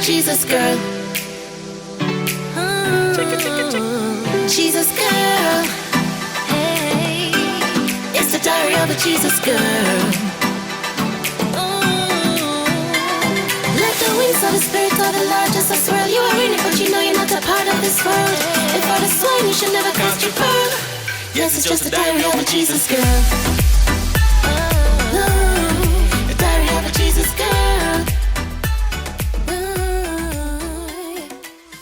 Jesus girl. Jesus girl. Hey, it's the diary of a Jesus girl. Let the wings of the Spirit of the Lord just a swirl. You are in it, but you know you're not a part of this world. And for the swine, you should never cast your pearl. Yes, it's just the diary of a Jesus girl. The diary of a Jesus girl.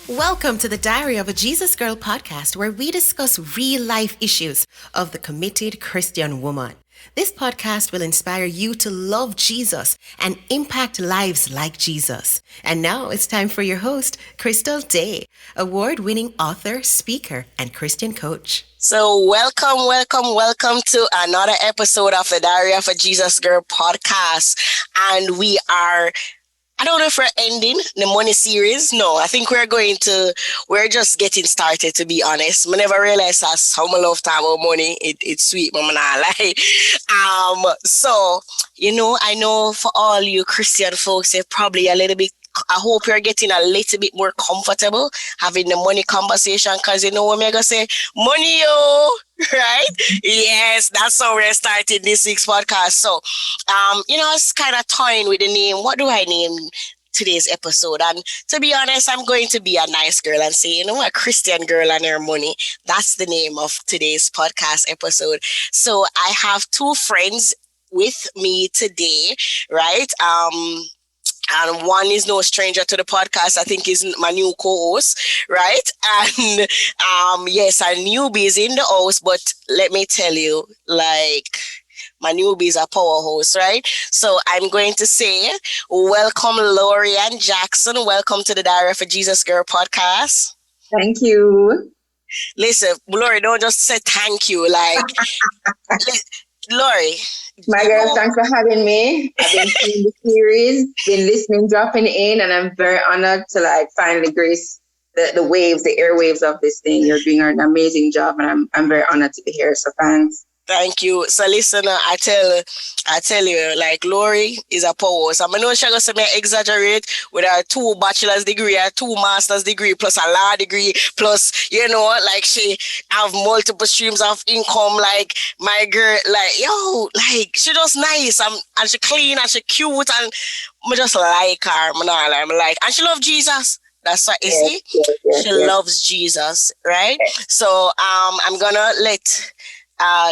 Welcome to the Diary of a Jesus Girl podcast, where we discuss real-life issues of the committed Christian woman. This podcast will inspire you to love Jesus and impact lives like Jesus. And now it's time for your host, Crystal Day, award-winning author, speaker, and Christian coach. So welcome to another episode of the Diary of a Jesus Girl podcast. And we are, I don't know if we're ending the money series. No, I think we're just getting started, to be honest. I never realized that's how much love time about money. It's sweet, mama, nah lie. So, I know for all you Christian folks, they're probably a little bit, I hope you're getting a little bit more comfortable having the money conversation, because what I'm going to say, money, yo, right? Yes, that's how we're starting this week's podcast. So, it's kind of toying with the name. What do I name today's episode? And to be honest, I'm going to be a nice girl and say, a Christian girl and her money. That's the name of today's podcast episode. So I have two friends with me today, right? And one is no stranger to the podcast. I think is my new co-host, right? And yes, our newbie is in the house, but let me tell you, my newbie is a powerhouse, right? So I'm going to say, welcome Laurie-Ann Jackson. Welcome to the Diary of a Jesus Girl podcast. Thank you. Listen, Laurie, don't just say thank you. Laurie. My girl, thanks for having me. I've been seeing the series, been listening, dropping in, and I'm very honored to finally grace the waves, the airwaves of this thing. You're doing an amazing job, and I'm very honored to be here. So thanks. Thank you. So listen, I tell you, Laurie is a powerhouse. I know she's going to exaggerate with her 2 bachelor's degree, her 2 master's degree, plus a law degree, plus, she have multiple streams of income, my girl, she just nice, and she clean, and she cute, and I just like her, and she love Jesus. That's what you see. She loves Jesus, right? So I'm going to let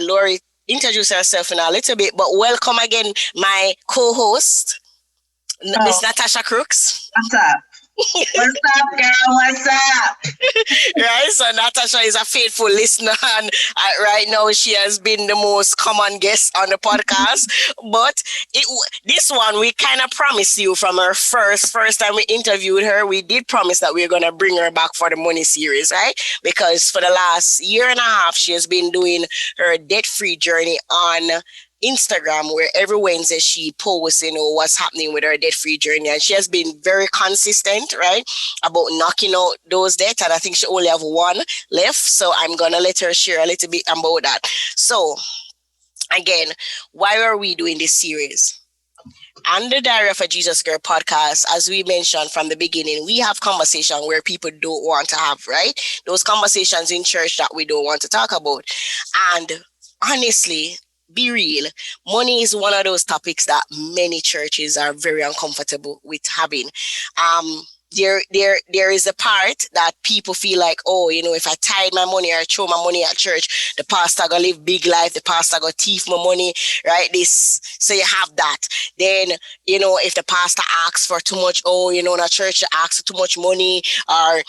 Laurie introduce herself in a little bit, but welcome again, my co-host, Miss Natasha Crooks. What's up? What's up, girl? What's up? Right, so Natasha is a faithful listener, and right now she has been the most common guest on the podcast. But this one, we kind of promised you from her first time we interviewed her. We did promise that we are going to bring her back for the money series, right? Because for the last year and a half, she has been doing her debt-free journey on Instagram, where every Wednesday she posts, what's happening with her debt-free journey, and she has been very consistent, right, about knocking out those debts, and I think she only have 1 left, so I'm gonna let her share a little bit about that. So, again, why are we doing this series? On the Diary of a Jesus Girl podcast, as we mentioned from the beginning, we have conversation where people don't want to have, right? Those conversations in church that we don't want to talk about, and honestly, be real, money is one of those topics that many churches are very uncomfortable with having. There is a part that people feel like, if I tithe my money or throw my money at church, the pastor gonna live big life, the pastor gonna thief my money, right? So you have that. Then, if the pastor asks for too much, in a church asks for too much money, or,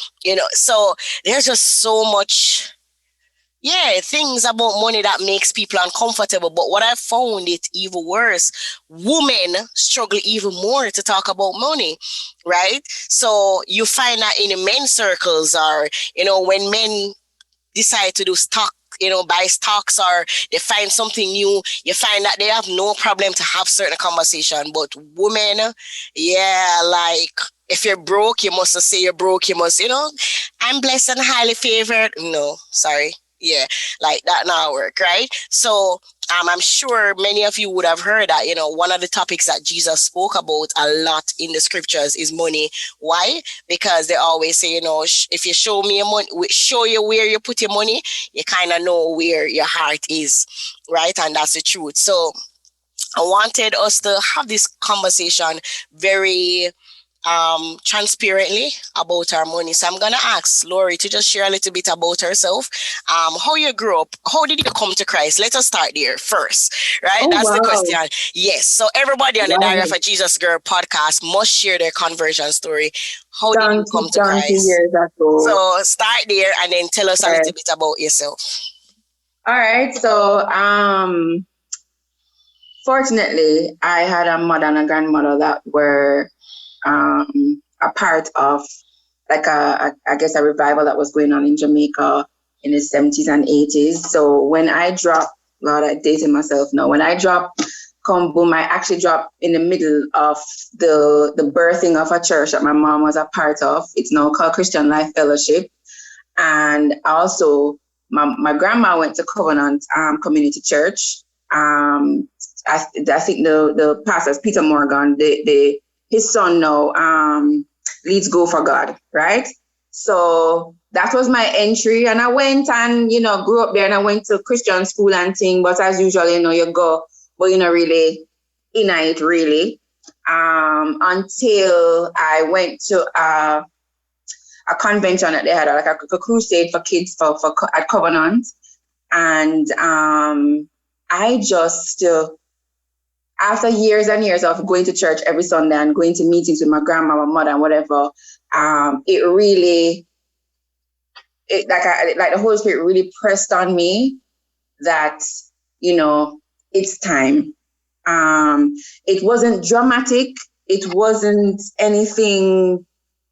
so there's just so much things about money that makes people uncomfortable. But what I found it even worse, women struggle even more to talk about money, right? So you find that in the men's circles, or, when men decide to do stock, buy stocks, or they find something new, you find that they have no problem to have certain conversation. But women, if you're broke, you must say you're broke. You must, I'm blessed and highly favored. No, sorry. Yeah, like that now work, right? So I'm sure many of you would have heard that, one of the topics that Jesus spoke about a lot in the scriptures is money. Why? Because they always say, if you show me your money, show you where you put your money, you kind of know where your heart is, right? And that's the truth. So I wanted us to have this conversation very transparently about our money. So I'm gonna ask Laurie to just share a little bit about herself. How you grew up, how did you come to Christ? Let us start there first, right? Oh, That's the wow. question. Yes. So everybody on the Wow. Diary of a Jesus Girl podcast must share their conversion story. How did you come to Donkey Christ? years ago. So start there and then tell us a little bit about yourself. All right. So fortunately, I had a mother and a grandmother that were a part of like I guess a revival that was going on in Jamaica in the 70s and 80s. So when I dropped, Lord, I'm dating myself now. When I dropped Come Boom, I actually dropped in the middle of the birthing of a church that my mom was a part of. It's now called Christian Life Fellowship. And also my grandma went to Covenant Community Church. I think the pastors, Peter Morgan, his son now leads Go for God, right? So that was my entry, and I went and grew up there, and I went to Christian school and thing. But as usual, you go, but you're not really in it really until I went to a convention that they had, like a crusade for kids for at Covenant, and I just after years and years of going to church every Sunday and going to meetings with my grandma, my mother, and whatever, it really, like the Holy Spirit really pressed on me that, it's time. It wasn't dramatic. It wasn't anything,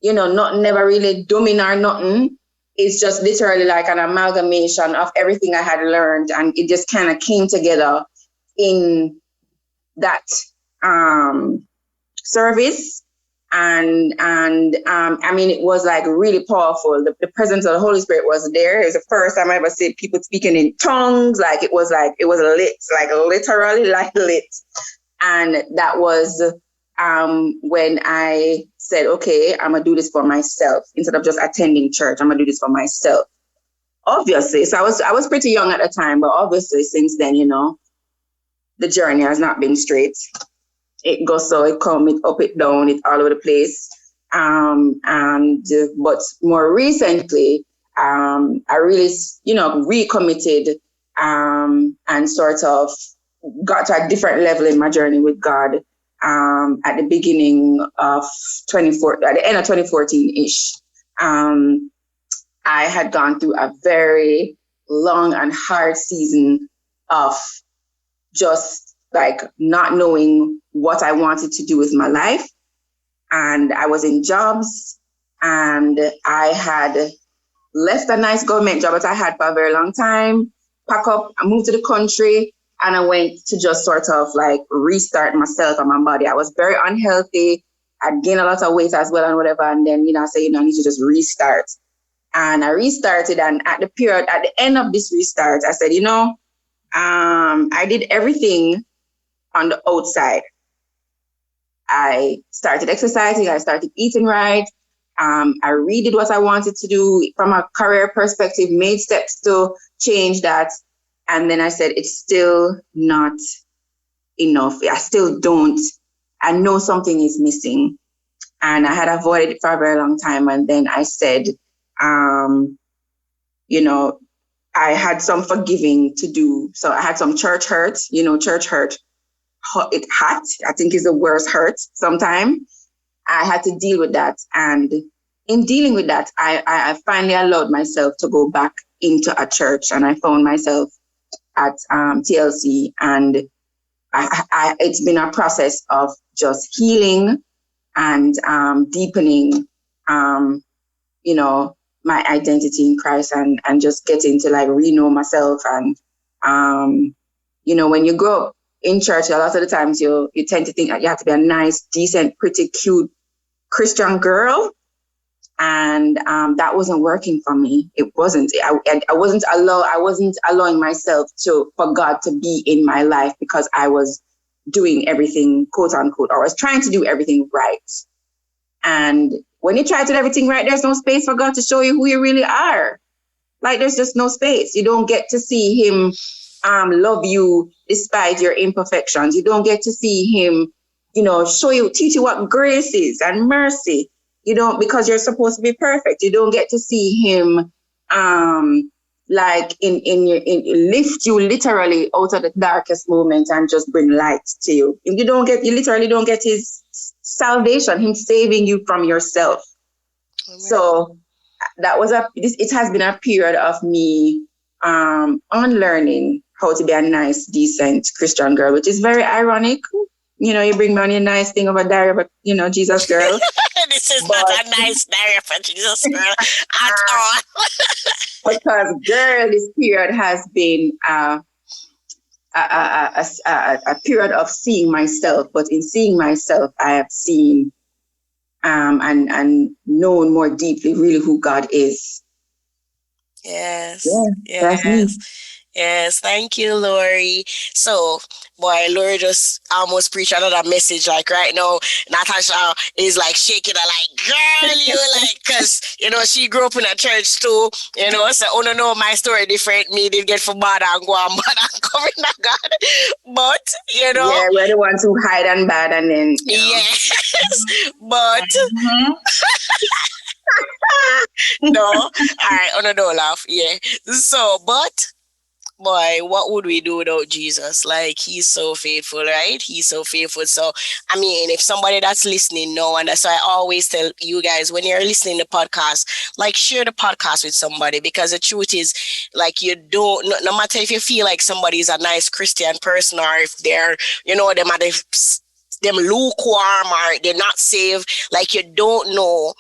never really doing or nothing. It's just literally like an amalgamation of everything I had learned, and it just kind of came together in that service, and I mean, it was like really powerful. The presence of the Holy Spirit was there. It was the first time I ever seen people speaking in tongues. It was lit, like literally like lit. And that was when I said, okay, I'm gonna do this for myself instead of just attending church. I'm gonna do this for myself. Obviously, so I was pretty young at the time, but obviously since then, the journey has not been straight. It goes so, it come, it up, it down, it all over the place. But more recently, I really, recommitted and sort of got to a different level in my journey with God at the beginning of at the end of 2014-ish. I had gone through a very long and hard season of just like not knowing what I wanted to do with my life. And I was in jobs, and I had left a nice government job that I had for a very long time, pack up, I moved to the country, and I went to just sort of like restart myself and my body. I was very unhealthy. I'd gained a lot of weight as well and whatever. And then, I said, I need to just restart. And I restarted. And at the end of this restart, I said, I did everything on the outside. I started exercising. I started eating right. I redid what I wanted to do from a career perspective, made steps to change that. And then I said, it's still not enough. I know something is missing. And I had avoided it for a very long time. And then I said, I had some forgiving to do. So I had some church hurt, church hurt. It hurt, I think, is the worst hurt sometimes. I had to deal with that. And in dealing with that, I finally allowed myself to go back into a church, and I found myself at TLC. And it's been a process of just healing and deepening, my identity in Christ, and just getting to like re-know myself. And, when you grow up in church, a lot of the times you tend to think that you have to be a nice, decent, pretty cute Christian girl. And that wasn't working for me. It wasn't. I wasn't allowing myself for God to be in my life because I was doing everything, quote unquote, or I was trying to do everything right. And when you try to do everything right, there's no space for God to show you who you really are. Like, there's just no space. You don't get to see him love you despite your imperfections. You don't get to see him, teach you what grace is and mercy. You don't, because you're supposed to be perfect. You don't get to see him lift you literally out of the darkest moment and just bring light to you. You literally don't get his salvation, him saving you from yourself. Amen. So it has been a period of me unlearning how to be a nice, decent Christian girl, which is very ironic. You bring me on a nice thing of a diary of a, Jesus girl. This is not a nice diary for Jesus girl at all. Because, girl, this period has been a period of seeing myself. But in seeing myself, I have seen and known more deeply really who God is. Yes. Yeah, that's me. Yes, thank you, Laurie. So, boy, Laurie just almost preached another message. Like right now, Natasha is like shaking her, like, girl, you like, because, she grew up in a church too, so, oh, no, my story different. Me did get for bad and go on bad and come in God. But, Yeah, we're the ones who hide and bad and then, Yes, but... Mm-hmm. No, all right, oh, no, don't laugh. Yeah. So, but... boy, what would we do without Jesus? Like, he's so faithful, right? He's so faithful. So, I mean, if somebody that's listening know, and that's why I always tell you guys, when you're listening to podcasts, like, share the podcast with somebody, because the truth is, like, you don't, no matter if you feel like somebody is a nice Christian person, or if they're, them lukewarm or they're not saved, like, you don't know,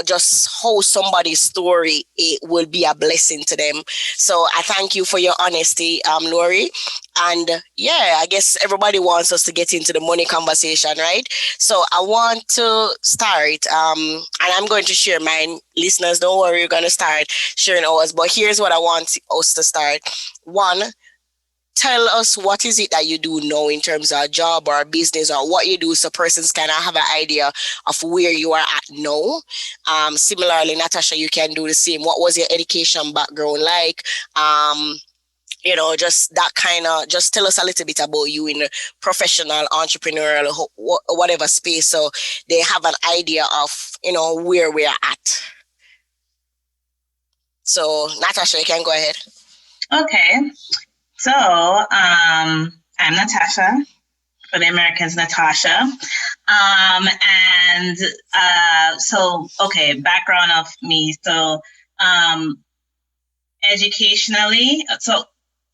just how somebody's story, it will be a blessing to them. So I thank you for your honesty, Laurie. And yeah, I guess everybody wants us to get into the money conversation, right? So I want to start, and I'm going to share mine. Listeners, don't worry, we're going to start sharing ours. But here's what I want us to start. One, tell us what is it that you do now in terms of a job or a business, or what you do, so persons can have an idea of where you are at now. Similarly, Natasha, you can do the same. What was your education background like? Just that kind of, just tell us a little bit about you in the professional, entrepreneurial, whatever space, so they have an idea of, where we are at. So, Natasha, you can go ahead. Okay. So, I'm Natasha, for the Americans, Natasha. Background of me. So, educationally, so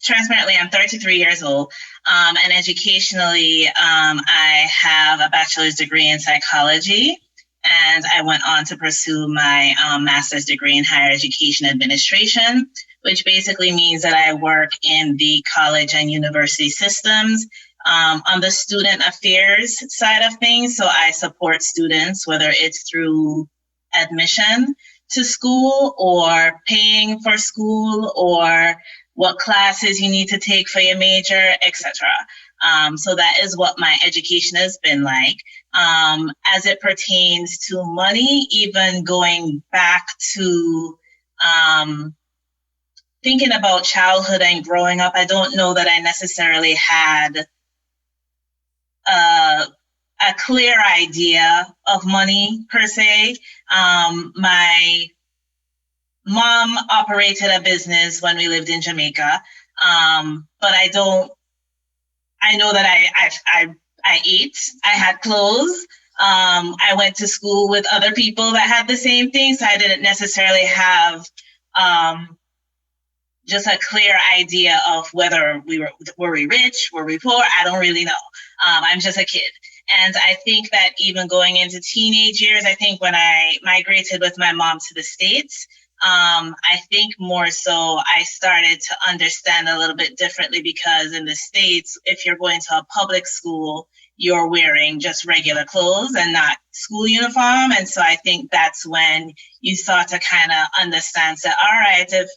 transparently, I'm 33 years old. And educationally, I have a bachelor's degree in psychology. And I went on to pursue my master's degree in higher education administration, which basically means that I work in the college and university systems on the student affairs side of things. So I support students, whether it's through admission to school or paying for school or what classes you need to take for your major, etc. So that is what my education has been like. As it pertains to money, even going back to thinking about childhood and growing up, I don't know that I necessarily had a clear idea of money per se. My mom operated a business when we lived in Jamaica, but I know that I ate, I had clothes. I went to school with other people that had the same thing, so I didn't necessarily have just a clear idea of whether were we rich, were we poor? I don't really know. I'm just a kid. And I think that even going into teenage years, I think when I migrated with my mom to the States, I think more so I started to understand a little bit differently, because in the States, if you're going to a public school, you're wearing just regular clothes and not school uniform. And so I think that's when you start to kind of understand that, all right,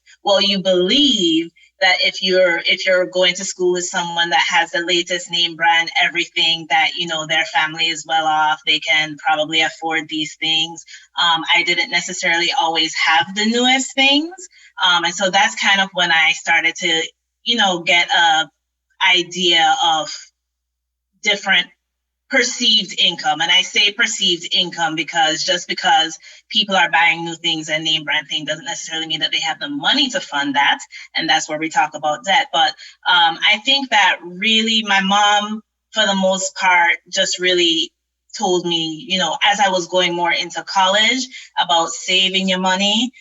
you believe that if you're going to school with someone that has the latest name brand, everything, that, their family is well off, they can probably afford these things. I didn't necessarily always have the newest things. And so that's kind of when I started to, get a idea of different perceived income. And I say perceived income because just because people are buying new things and name brand things doesn't necessarily mean that they have the money to fund that. And that's where we talk about debt. But I think that really my mom, for the most part, just really told me, as I was going more into college, about saving your money.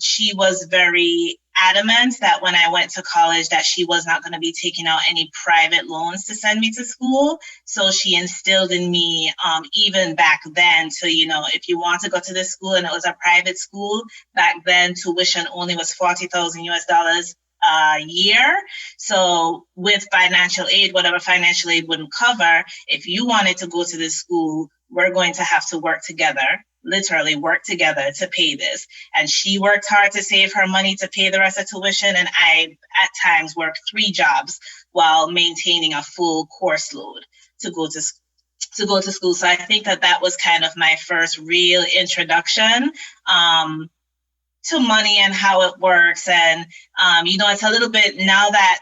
She was very adamant that when I went to college that she was not going to be taking out any private loans to send me to school. So she instilled in me, even back then, to, if you want to go to this school, and it was a private school, back then tuition only was $40,000 a year. So with financial aid, whatever financial aid wouldn't cover, if you wanted to go to this school, we're going to have to work together, literally work together to pay this. And she worked hard to save her money to pay the rest of tuition. And I, at times, worked 3 jobs while maintaining a full course load to go to school. So I think that was kind of my first real introduction to money and how it works. And, it's a little bit now that,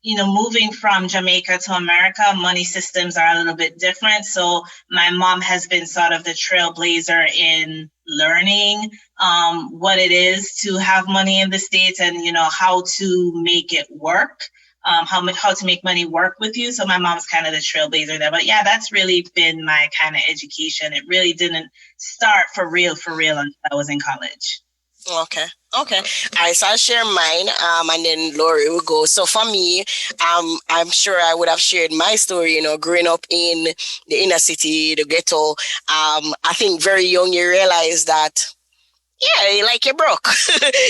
moving from Jamaica to America, money systems are a little bit different. So my mom has been sort of the trailblazer in learning what it is to have money in the States and, how to make it work, how to make money work with you. So my mom's kind of the trailblazer there. But yeah, that's really been my kind of education. It really didn't start for real until I was in college. Okay. All right, so I'll share mine, and then Laurie will go. So for me, I'm sure I would have shared my story, growing up in the inner city, the ghetto. I think very young you realize that, you're broke.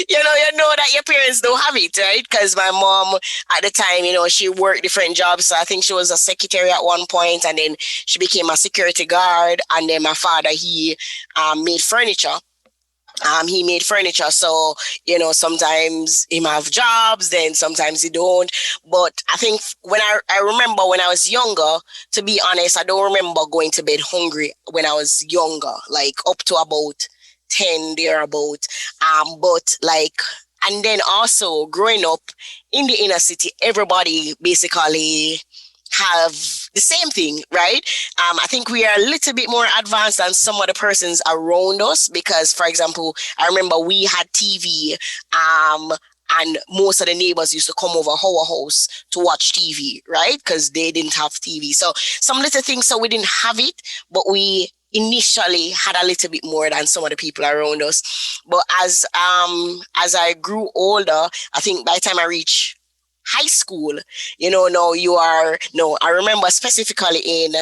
you know that your parents don't have it, right? Because my mom at the time, she worked different jobs. So I think she was a secretary at one point, and then she became a security guard. And then my father, he made furniture. He made furniture. So, sometimes he might have jobs, then sometimes he don't. But I think when I remember when I was younger, to be honest, I don't remember going to bed hungry when I was younger, like up to about 10 thereabout. And then also growing up in the inner city, everybody basically have the same thing, right? I think we are a little bit more advanced than some of the persons around us because, for example, I remember we had TV, and most of the neighbors used to come over our house to watch TV, right? Because they didn't have TV. So some little things, so we didn't have it, but we initially had a little bit more than some of the people around us. But as I grew older, I think by the time I reached high school, I remember specifically in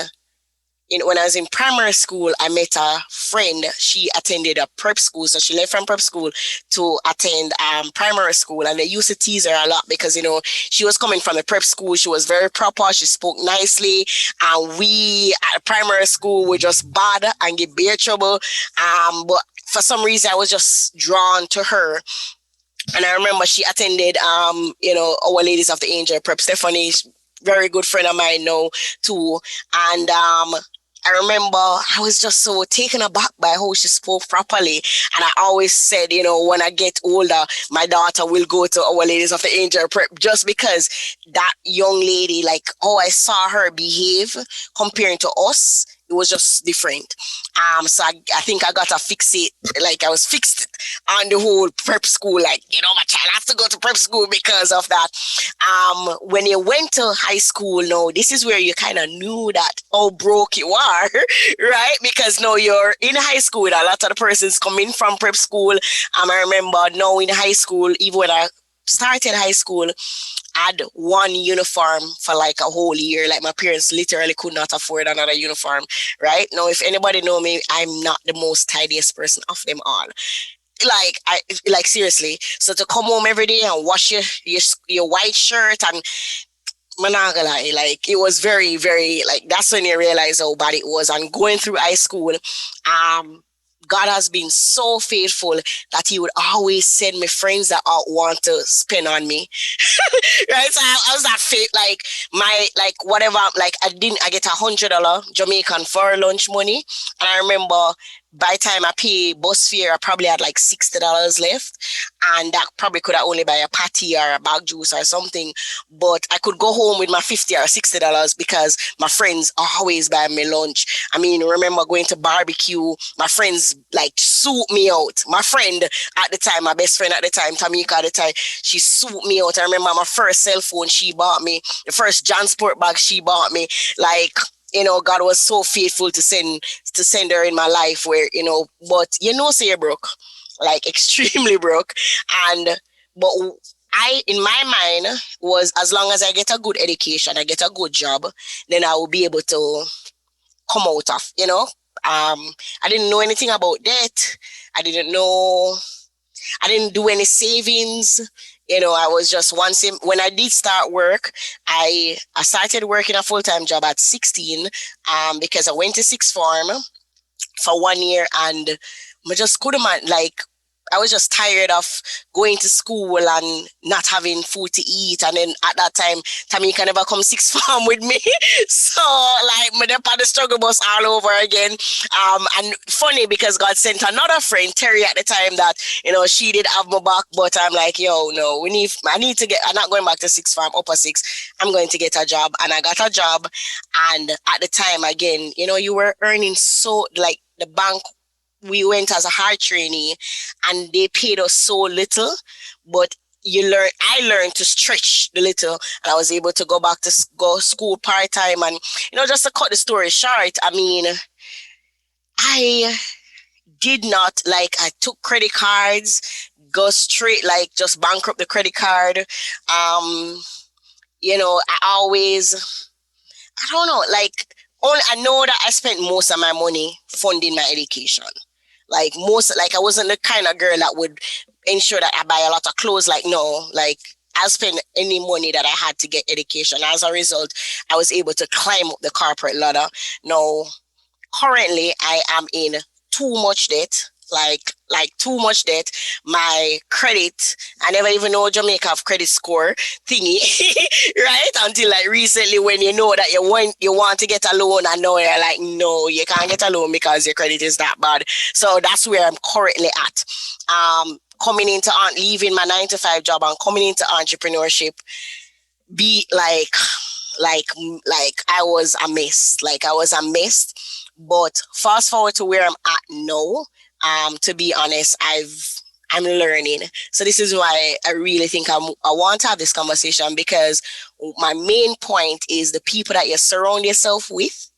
when I was in primary school, I met a friend. She attended a prep school. So she left from prep school to attend primary school. And they used to tease her a lot because, she was coming from the prep school. She was very proper. She spoke nicely. And we at primary school were just bad and get bear trouble. But for some reason, I was just drawn to her. And I remember she attended, Our Ladies of the Angel Prep. Stephanie, very good friend of mine now too. And I remember I was just so taken aback by how she spoke properly. And I always said, when I get older, my daughter will go to Our Ladies of the Angel Prep just because that young lady, like how I saw her behave comparing to us, it was just different. So I think I got to fix it. Like I was fixed on the whole prep school. Like, my child has to go to prep school because of that. When you went to high school, this is where you kind of knew that how broke you are, right? Because now you're in high school. A lot of the persons coming from prep school. I remember now in high school, even when I started high school, I had one uniform for like a whole year. Like my parents literally could not afford another uniform, right? Now, if anybody know me, I'm not the most tidiest person of them all. Like seriously. So to come home every day and wash your white shirt and I'm not gonna lie, like it was very, very like that's when you realize how bad it was. And going through high school, God has been so faithful that He would always send me friends that want to spend on me. Right? So I was that fake, like my like whatever, like I get $100 Jamaican for lunch money. And I remember by the time I pay bus fare, I probably had like $60 left. And that probably could have only buy a patty or a bag juice or something. But I could go home with my $50 or $60 because my friends always buy me lunch. I mean, remember going to barbecue, my friends like suit me out. My friend at the time, my best friend at the time, Tamika at the time, she suit me out. I remember my first cell phone she bought me, the first Jansport bag she bought me. Like, you know, God was so faithful to send her in my life where, you know, but you know, say you're broke, like extremely broke. But in my mind was, as long as I get a good education, I get a good job, then I will be able to come out of, you know. I didn't know anything about debt. I didn't do any savings. You know, I was just when I did start work, I started working a full-time job at 16 because I went to sixth form for 1 year and I just couldn't, like, I was just tired of going to school and not having food to eat. And then at that time, Tamika never come sixth form with me. So like me up on the struggle bus all over again. And funny because God sent another friend, Terry, at the time that, you know, she did have my back, but I'm like, yo, no, I'm not going back to sixth form, upper six. I'm going to get a job. And I got a job. And at the time, again, you know, you were earning so, like, the bank, we went as a hard trainee and they paid us so little, but I learned to stretch the little, and I was able to go back to school part-time. And, you know, just to cut the story short, I mean, I did not, like, I took credit cards, go straight, like, just bankrupt the credit card. You know, I don't know, like, I know that I spent most of my money funding my education. I wasn't the kind of girl that would ensure that I buy a lot of clothes. Like, no, like I spent any money that I had to get education. As a result, I was able to climb up the corporate ladder. Now, currently, I am in too much debt, like too much debt. My credit, I never even know Jamaica have credit score thingy, right? Until like recently, when you know that you want to get a loan, and now you're like, no, you can't get a loan because your credit is that bad. So that's where I'm currently at. Leaving my 9-to-5 job and coming into entrepreneurship, I was a mess. Like I was a mess. But fast forward to where I'm at now. To be honest, I'm learning. So this is why I really think I want to have this conversation, because my main point is the people that you surround yourself with,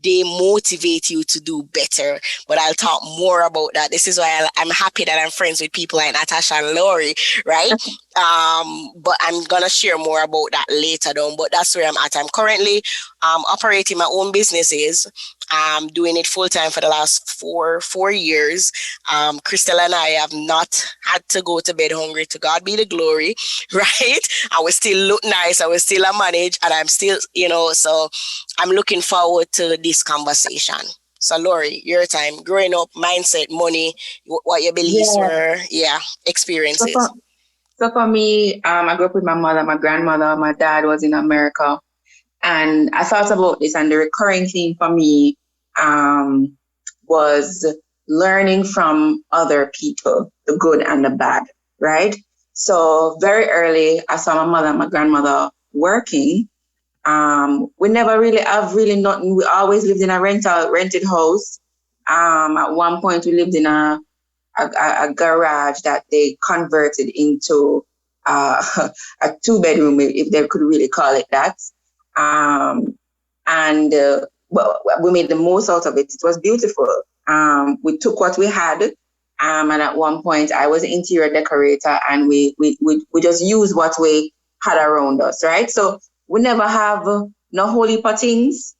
they motivate you to do better. But I'll talk more about that. This is why I'm happy that I'm friends with people like Natasha and Laurie, right? But I'm going to share more about that later on. But that's where I'm at. I'm currently operating my own businesses. I'm doing it full time for the last four years. Crystal and I have not had to go to bed hungry. To God be the glory, right? I will still look nice. I will still manage, and I'm still, you know, so I'm looking forward to this conversation. So Laurie, your time, growing up, mindset, money, what your beliefs were, experiences. So for me, I grew up with my mother, my grandmother, my dad was in America. And I thought about this, and the recurring theme for me was learning from other people, the good and the bad, right? So very early, I saw my mother and my grandmother working. We never really have nothing. We always lived in a rented house. At one point, we lived in a garage that they converted into a 2-bedroom, if they could really call it that. Well, we made the most out of it. It was beautiful. We took what we had, and at one point I was an interior decorator, and we just used what we had around us, right? So we never have no whole heap of things,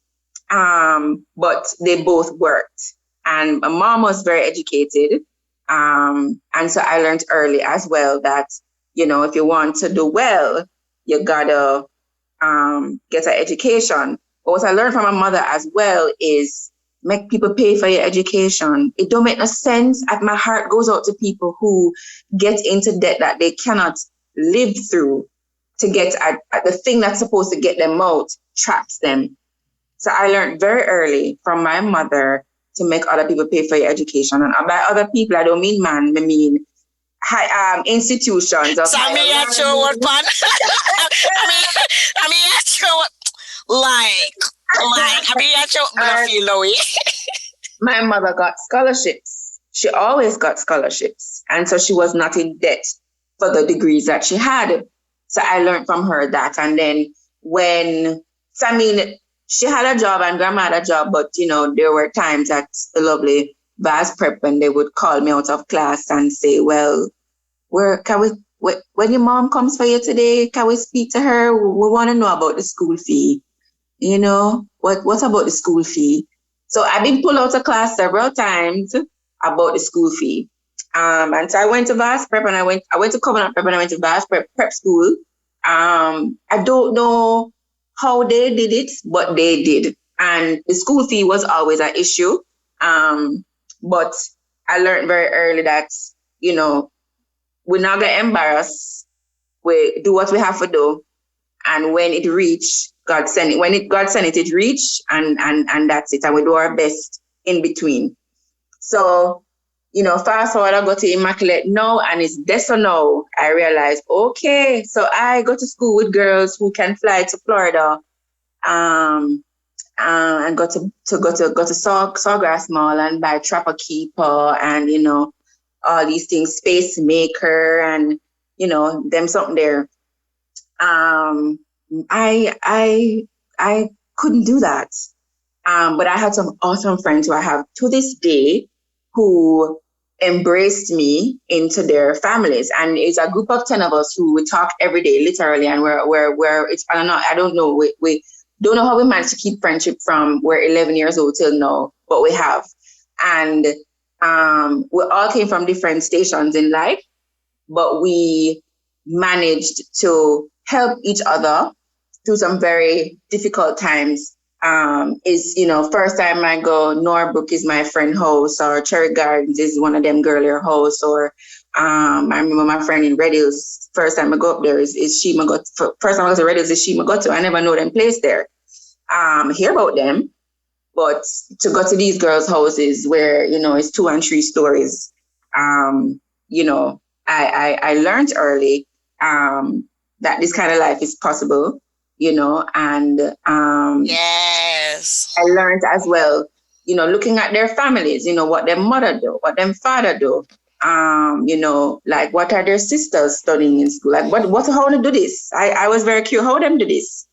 but they both worked. And my mom was very educated, and so I learned early as well that, you know, if you want to do well, you gotta get an education. But what I learned from my mother as well is make people pay for your education. It don't make no sense. My heart goes out to people who get into debt that they cannot live through to get at the thing that's supposed to get them out, traps them. So I learned very early from my mother to make other people pay for your education. And by other people, I don't mean man, I mean institutions. So I mean, that's your word, pan. I mean, that's your I mean, that's your Laurie. My mother got scholarships. She always got scholarships. And so she was not in debt for the degrees that she had. So I learned from her that. And then she had a job and grandma had a job, but, there were times at the lovely Vast Prep when they would call me out of class and say, well, when your mom comes for you today, can we speak to her? We want to know about the school fee. What about the school fee? So I've been pulled out of class several times about the school fee. And so I went to Vast Prep and I went to Covenant Prep and I went to Vast Prep school. I don't know how they did it, but they did. And the school fee was always an issue. But I learned very early that, we're not going to embarrass. We do what we have to do. And when it reach, God send it. When God send it, it reach, and that's it. And we do our best in between. So, fast forward, I go to Immaculate now, and it's this or no. I realized, okay, so I go to school with girls who can fly to Florida, and go to Sawgrass Mall and buy Trapper Keeper and all these things, Space Maker, and them something there. I couldn't do that. But I had some awesome friends who I have to this day who embraced me into their families. And it's a group of 10 of us who we talk every day, literally. And we're it's, I don't know. We don't know how we managed to keep friendship from we're 11 years old till now, but we have. And we all came from different stations in life, but we managed to help each other through some very difficult times. First time I go, Norbrook is my friend house, or Cherry Gardens is one of them girlier house, or I remember my friend in Red Hills, first time I go up there is Shima Got. First time I go to Red Hills is Shima Got. I never know them place there. Hear about them, but to go to these girls' houses where, it's 2 and 3 stories, I learned early that this kind of life is possible, and yes, I learned as well, looking at their families, what their mother do, what their father do, like what are their sisters studying in school, like what how to do this. I was very curious how them do this,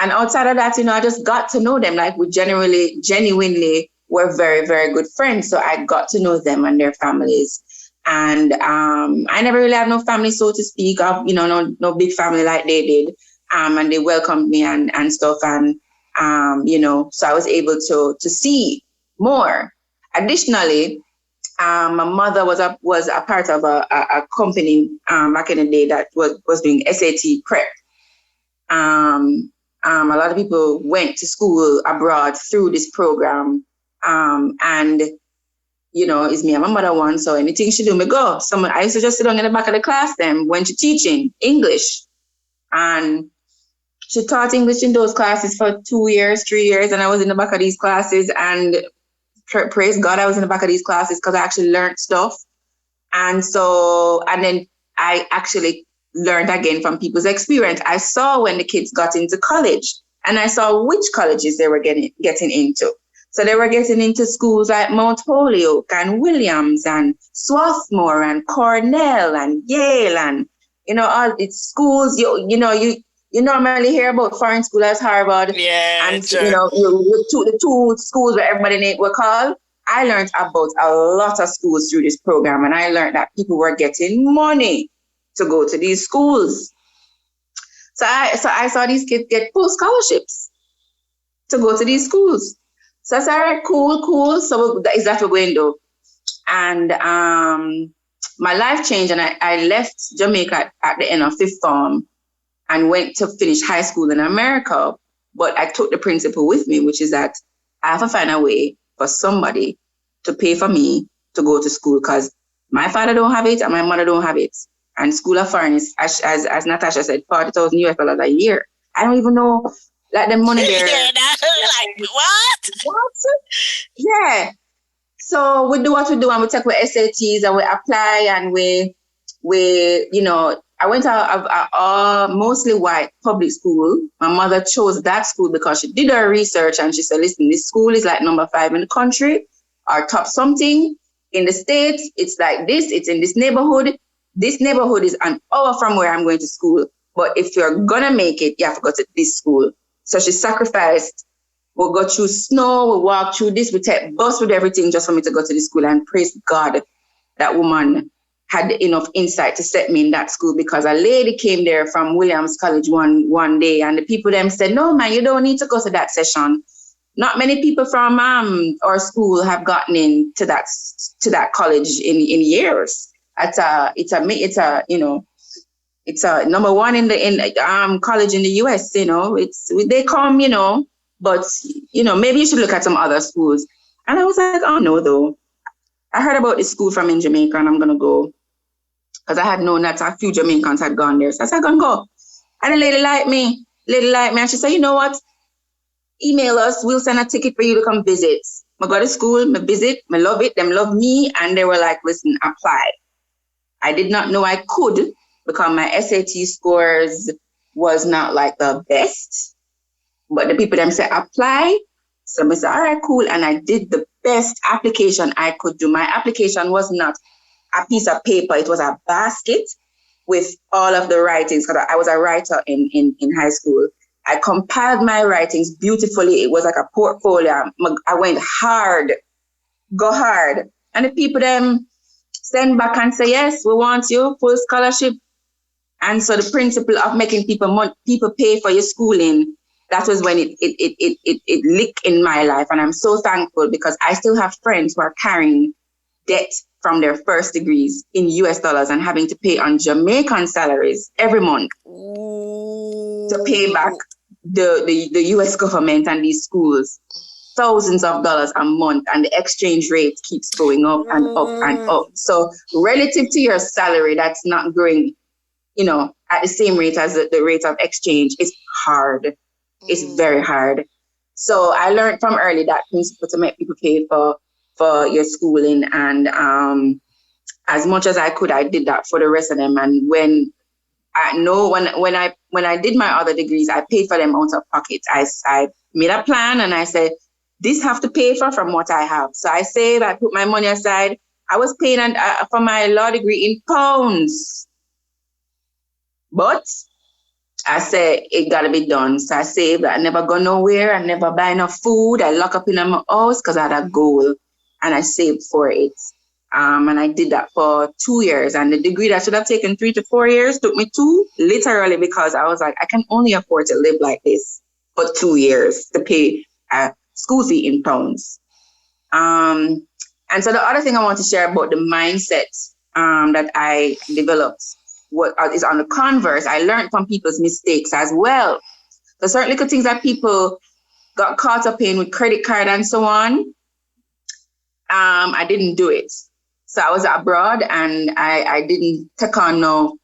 and outside of that, I just got to know them. Like we genuinely were very, very good friends. So I got to know them and their families. And I never really had no family, so to speak, of, no big family like they did. And they welcomed me and stuff. And, so I was able to see more. Additionally, my mother was a part of a company back in the day that was doing SAT prep. A lot of people went to school abroad through this program. And it's me and my mother one. So anything she do, me go. I used to just sit down in the back of the class then when she teaching English. And she taught English in those classes for 2 years, 3 years. And I was in the back of these classes, and praise God, I was in the back of these classes because I actually learned stuff. And then I actually learned again from people's experience. I saw when the kids got into college, and I saw which colleges they were getting into. So they were getting into schools like Mount Holyoke and Williams and Swarthmore and Cornell and Yale and, all its schools. You normally hear about foreign school as Harvard. Yeah. And, the two schools where everybody were called. I learned about a lot of schools through this program, and I learned that people were getting money to go to these schools. So I saw these kids get full scholarships to go to these schools. So I said, all right, cool. So is that what we're going to do? And my life changed, and I left Jamaica at the end of 5th form. and went to finish high school in America. But I took the principle with me, which is that I have to find a way for somebody to pay for me to go to school, because my father don't have it and my mother don't have it. And school of foreign is, as Natasha said, $40,000 a year. I don't even know, like, the money there. Like, what? What? Yeah. So we do what we do, and we take our SATs and we apply, and we I went to a mostly white public school. My mother chose that school because she did her research and she said, listen, this school is like number 5 in the country or top something in the States. It's like this. It's in this neighborhood. This neighborhood is an hour from where I'm going to school. But if you're going to make it, you have to go to this school. So she sacrificed. We'll go through snow. We'll walk through this. We take bus with everything just for me to go to the school. And praise God, that woman had enough insight to set me in that school, because a lady came there from Williams College one day, and the people them said, no, man, you don't need to go to that session. Not many people from our school have gotten into that college in years. It's a number 1 in college in the US. They come, but maybe you should look at some other schools. And I was like, oh no, though. I heard about this school from in Jamaica, and I'm gonna go, because I had known that a few Jamaicans had gone there. So I said, I'm gonna go. And the lady liked me, and she said, you know what? Email us, we'll send a ticket for you to come visit. I go to school, I visit, I love it, them love me, and they were like, listen, apply. I did not know I could, because my SAT scores was not like the best, but the people them said apply. So I said, all right, cool. And I did the best application I could do. My application was not a piece of paper. It was a basket with all of the writings, because I was a writer in high school. I compiled my writings beautifully. It was like a portfolio. I went hard, go hard. And the people them send back and say, yes, we want you, full scholarship. And so the principle of making people pay for your schooling, that was when it licked in my life. And I'm so thankful, because I still have friends who are carrying debt from their first degrees in US dollars and having to pay on Jamaican salaries every month to pay back the US government and these schools thousands of dollars a month, and the exchange rate keeps going up and up and up. So relative to your salary, that's not growing, at the same rate as the rate of exchange. It's hard. It's very hard. So I learned from early that principle to make people pay for your schooling. And as much as I could, I did that for the rest of them. And when I did my other degrees, I paid for them out of pocket. I made a plan and I said, this have to pay from what I have. So I saved, I put my money aside. I was paying for my law degree in pounds. But I said, it got to be done. So I saved. I never go nowhere. I never buy enough food. I lock up in my house because I had a goal and I saved for it. And I did that for 2 years. And the degree that should have taken 3 to 4 years took me 2, literally, because I was like, I can only afford to live like this for 2 years to pay a school fee in pounds. And so the other thing I want to share about the mindset that I developed is on the converse. I learned from people's mistakes as well. So certain little things that people got caught up in with credit card and so on, I didn't do it. So I was abroad and I didn't take on no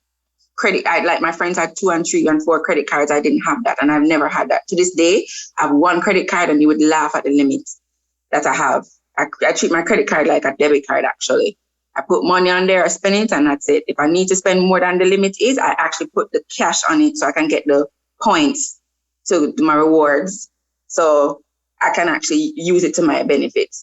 credit. Like my friends had 2 and 3 and 4 credit cards. I didn't have that, and I've never had that. To this day, I have 1 credit card, and you would laugh at the limit that I have. I treat my credit card like a debit card, actually. I put money on there, I spend it, and that's it. If I need to spend more than the limit is, I actually put the cash on it so I can get the points to my rewards. So I can actually use it to my benefit.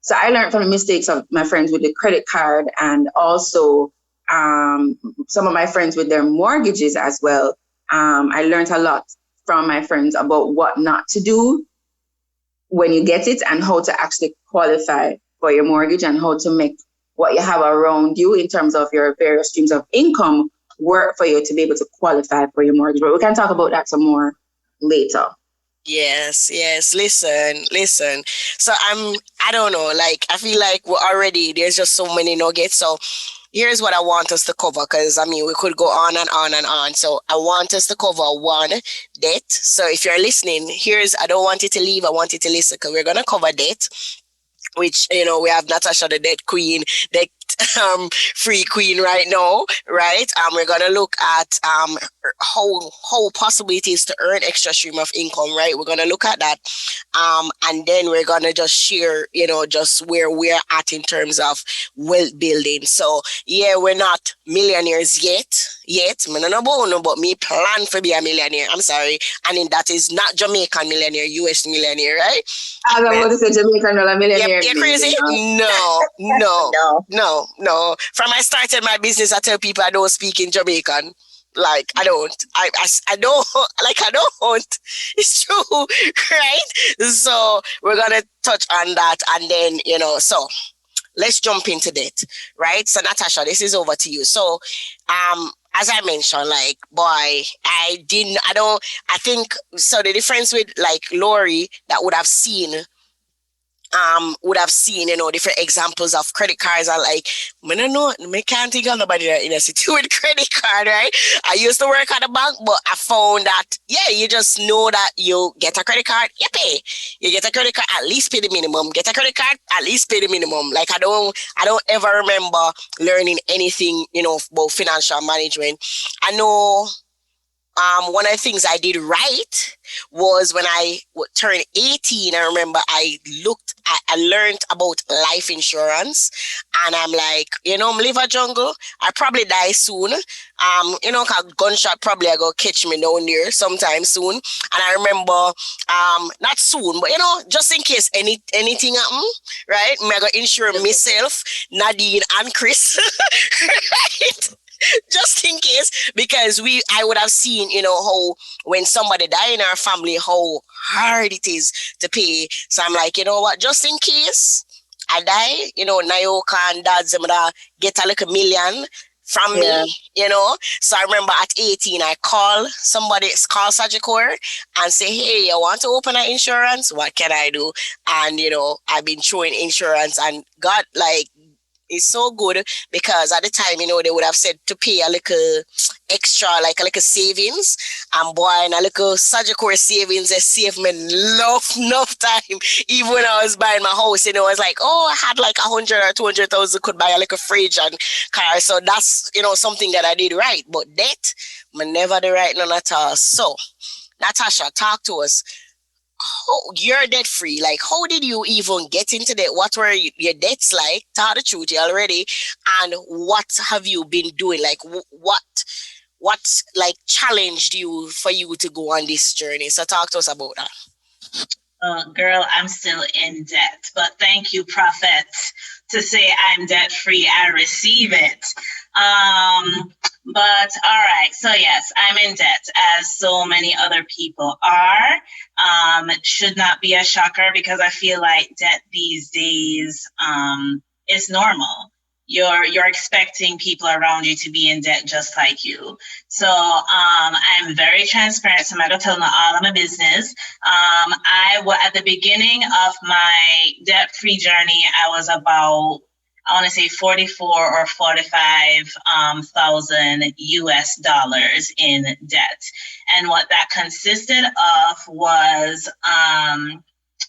So I learned from the mistakes of my friends with the credit card, and also some of my friends with their mortgages as well. I learned a lot from my friends about what not to do when you get it, and how to actually qualify for your mortgage, and how to make what you have around you in terms of your various streams of income work for you to be able to qualify for your mortgage. But we can talk about that some more later. Yes. Listen. So I don't know, like, I feel like there's just so many nuggets. So here's what I want us to cover, because I mean we could go on and on and on. So I want us to cover one, debt. So if you're listening, I don't want you to leave, I want you to listen, because we're gonna cover debt, which, you know, we have Natasha, the debt queen, debt free queen right now, right? We're gonna look at how possible it is to earn extra stream of income, right? We're gonna look at that, and then we're gonna just share, you know, just where we're at in terms of wealth building. So yeah, we're not millionaires yet. I don't know, but me plan for be a millionaire. I'm sorry, and then that is not Jamaican millionaire, US millionaire, right? I was about to say Jamaican millionaire. You're crazy? No. From I started my business, I tell people I don't speak in Jamaican. Like, I don't. I don't. Like, I don't. It's true, right? So we're going to touch on that. And then, you know, so let's jump into that, right? So, Natasha, this is over to you. So, as I mentioned, like, boy, I think, so the difference with, like, Laurie, that would have seen, you know, different examples of credit cards. Are like, I don't know, I can't think of nobody that in a city with credit card, right? I used to work at a bank, but I found that, yeah, you just know that you get a credit card, you pay. You get a credit card, at least pay the minimum. Get a credit card, at least pay the minimum. Like, I don't ever remember learning anything, you know, about financial management. I know one of the things I did right was when I turned 18, I remember I learned about life insurance, and I'm like, you know, live a jungle, I probably die soon. You know, a gunshot probably I go catch me down there sometime soon. And I remember, not soon, but you know, just in case anything happen, right? I go insure myself, Nadine and Chris, right? Just in case, because I would have seen, you know, how when somebody die in our family, how hard it is to pay. So I'm like, you know what, just in case I die, you know, Nayoka and Dad's get a little million from me, you know. So I remember at 18, I call Sagicor and say, hey, I want to open an insurance. What can I do? And, you know, I've been throwing insurance and got like, it's so good, because at the time, you know, they would have said to pay a little extra, like a little savings. And boy, and a little Sagicor savings, they saved me enough time. Even when I was buying my house, you know, I was like, oh, I had like 100 or 200,000, could buy a little fridge and car. So that's, you know, something that I did right. But debt, I never did right none at all. So, Natasha, talk to us. You're debt free. Like, how did you even get into debt? What were your debts like? Tell the truth already. And what have you been doing? Like, what like challenged you for you to go on this journey? So talk to us about that. Girl, I'm still in debt, but thank you, Prophet, to say I'm debt free. I receive it. But all right, so yes, I'm in debt, as so many other people are. It should not be a shocker, because I feel like debt these days is normal. You're expecting people around you to be in debt just like you. So I'm very transparent. So I'm not gonna tell them all of my business. I was at the beginning of my debt-free journey. I was about, I want to say 44 or 45,000 US dollars in debt. And what that consisted of was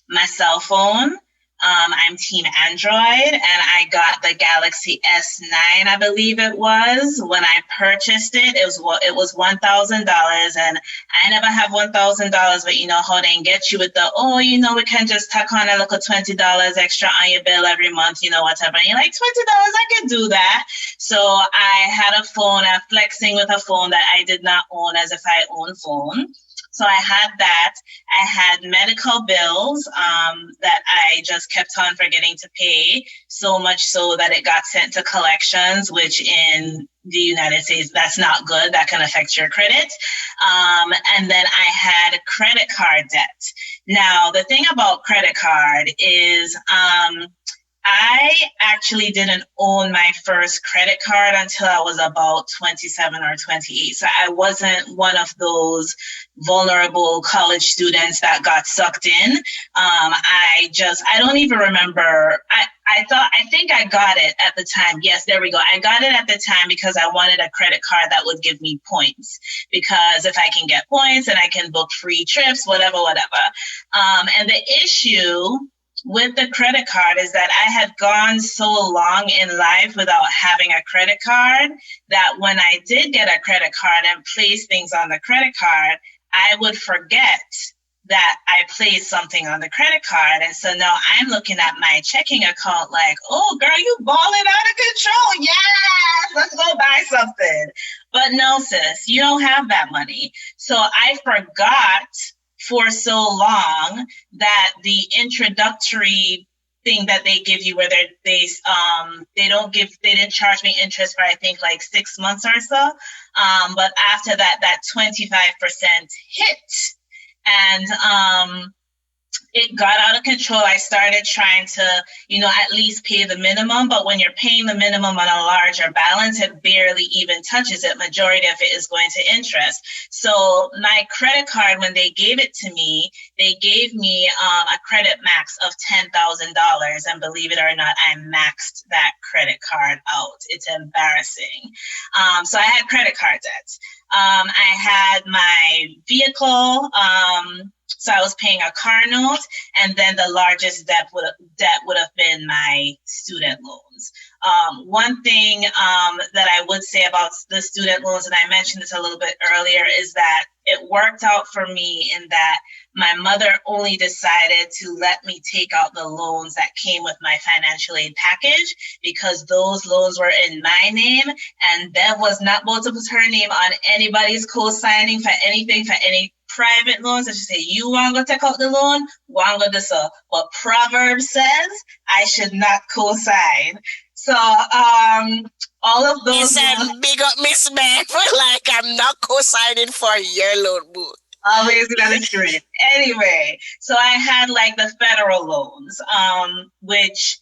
my cell phone. I'm team Android, and I got the Galaxy S9, I believe it was. When I purchased it, it was $1,000, and I never have $1,000, but you know how they get you with the, oh, you know, we can just tack on a little $20 extra on your bill every month, you know, whatever. And you're like, $20, I can do that. So I had a phone, I'm flexing with a phone that I did not own as if I owned phone. So I had that. I had medical bills that I just kept on forgetting to pay, so much so that it got sent to collections, which in the United States, that's not good. That can affect your credit. And then I had credit card debt. Now, the thing about credit card is I actually didn't own my first credit card until I was about 27 or 28. So I wasn't one of those vulnerable college students that got sucked in. I don't even remember. I I think I got it at the time. Yes, there we go. I got it at the time because I wanted a credit card that would give me points. Because if I can get points and I can book free trips, whatever. And the issue with the credit card is that I had gone so long in life without having a credit card that when I did get a credit card and place things on the credit card, I would forget that I placed something on the credit card. And so now I'm looking at my checking account like, oh, girl, you balling out of control. Yes, let's go buy something. But no, sis, you don't have that money. So I forgot for so long that the introductory thing that they give you where they didn't charge me interest for I think like 6 months or so. But after that 25% hit. And it got out of control. I started trying to, at least pay the minimum. But when you're paying the minimum on a larger balance, it barely even touches it. Majority of it is going to interest. So my credit card, when they gave it to me, they gave me a credit max of $10,000. And believe it or not, I maxed that credit card out. It's embarrassing. So I had credit card debt. I had my vehicle. So I was paying a car note, and then the largest debt would have been my student loans. One thing that I would say about the student loans, and I mentioned this a little bit earlier, is that it worked out for me in that my mother only decided to let me take out the loans that came with my financial aid package because those loans were in my name, and Bev was not about to put her name on anybody's co-signing for anything, for any private loans. That she say, you want to go take out the loan? Want to go this up? But Proverbs says I should not co-sign. So all of those. He said, big up Miss Bev. Like I'm not co-signing for your loan, boo. Always that is great. Anyway, so I had like the federal loans, which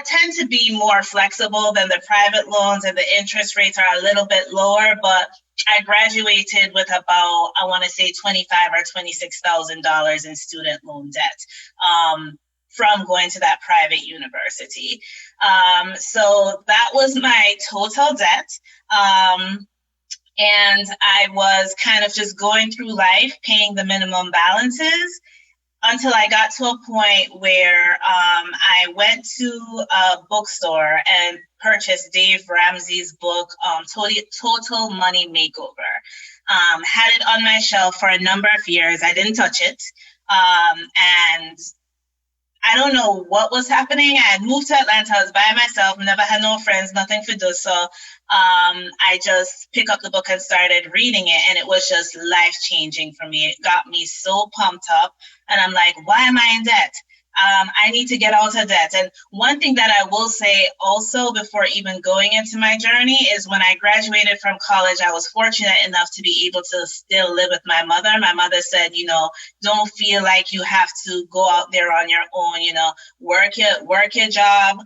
tend to be more flexible than the private loans, and the interest rates are a little bit lower, but I graduated with about, I want to say $25,000 or $26,000 in student loan debt from going to that private university. So that was my total debt. And I was kind of just going through life, paying the minimum balances until I got to a point where I went to a bookstore and purchased Dave Ramsey's book, Total Money Makeover. Had it on my shelf for a number of years. I didn't touch it. And I don't know what was happening. I had moved to Atlanta. I was by myself, never had no friends, nothing to do. So I just picked up the book and started reading it. And it was just life-changing for me. It got me so pumped up. And I'm like, why am I in debt? I need to get out of debt. And one thing that I will say also before even going into my journey is when I graduated from college, I was fortunate enough to be able to still live with my mother. My mother said, don't feel like you have to go out there on your own, work your job,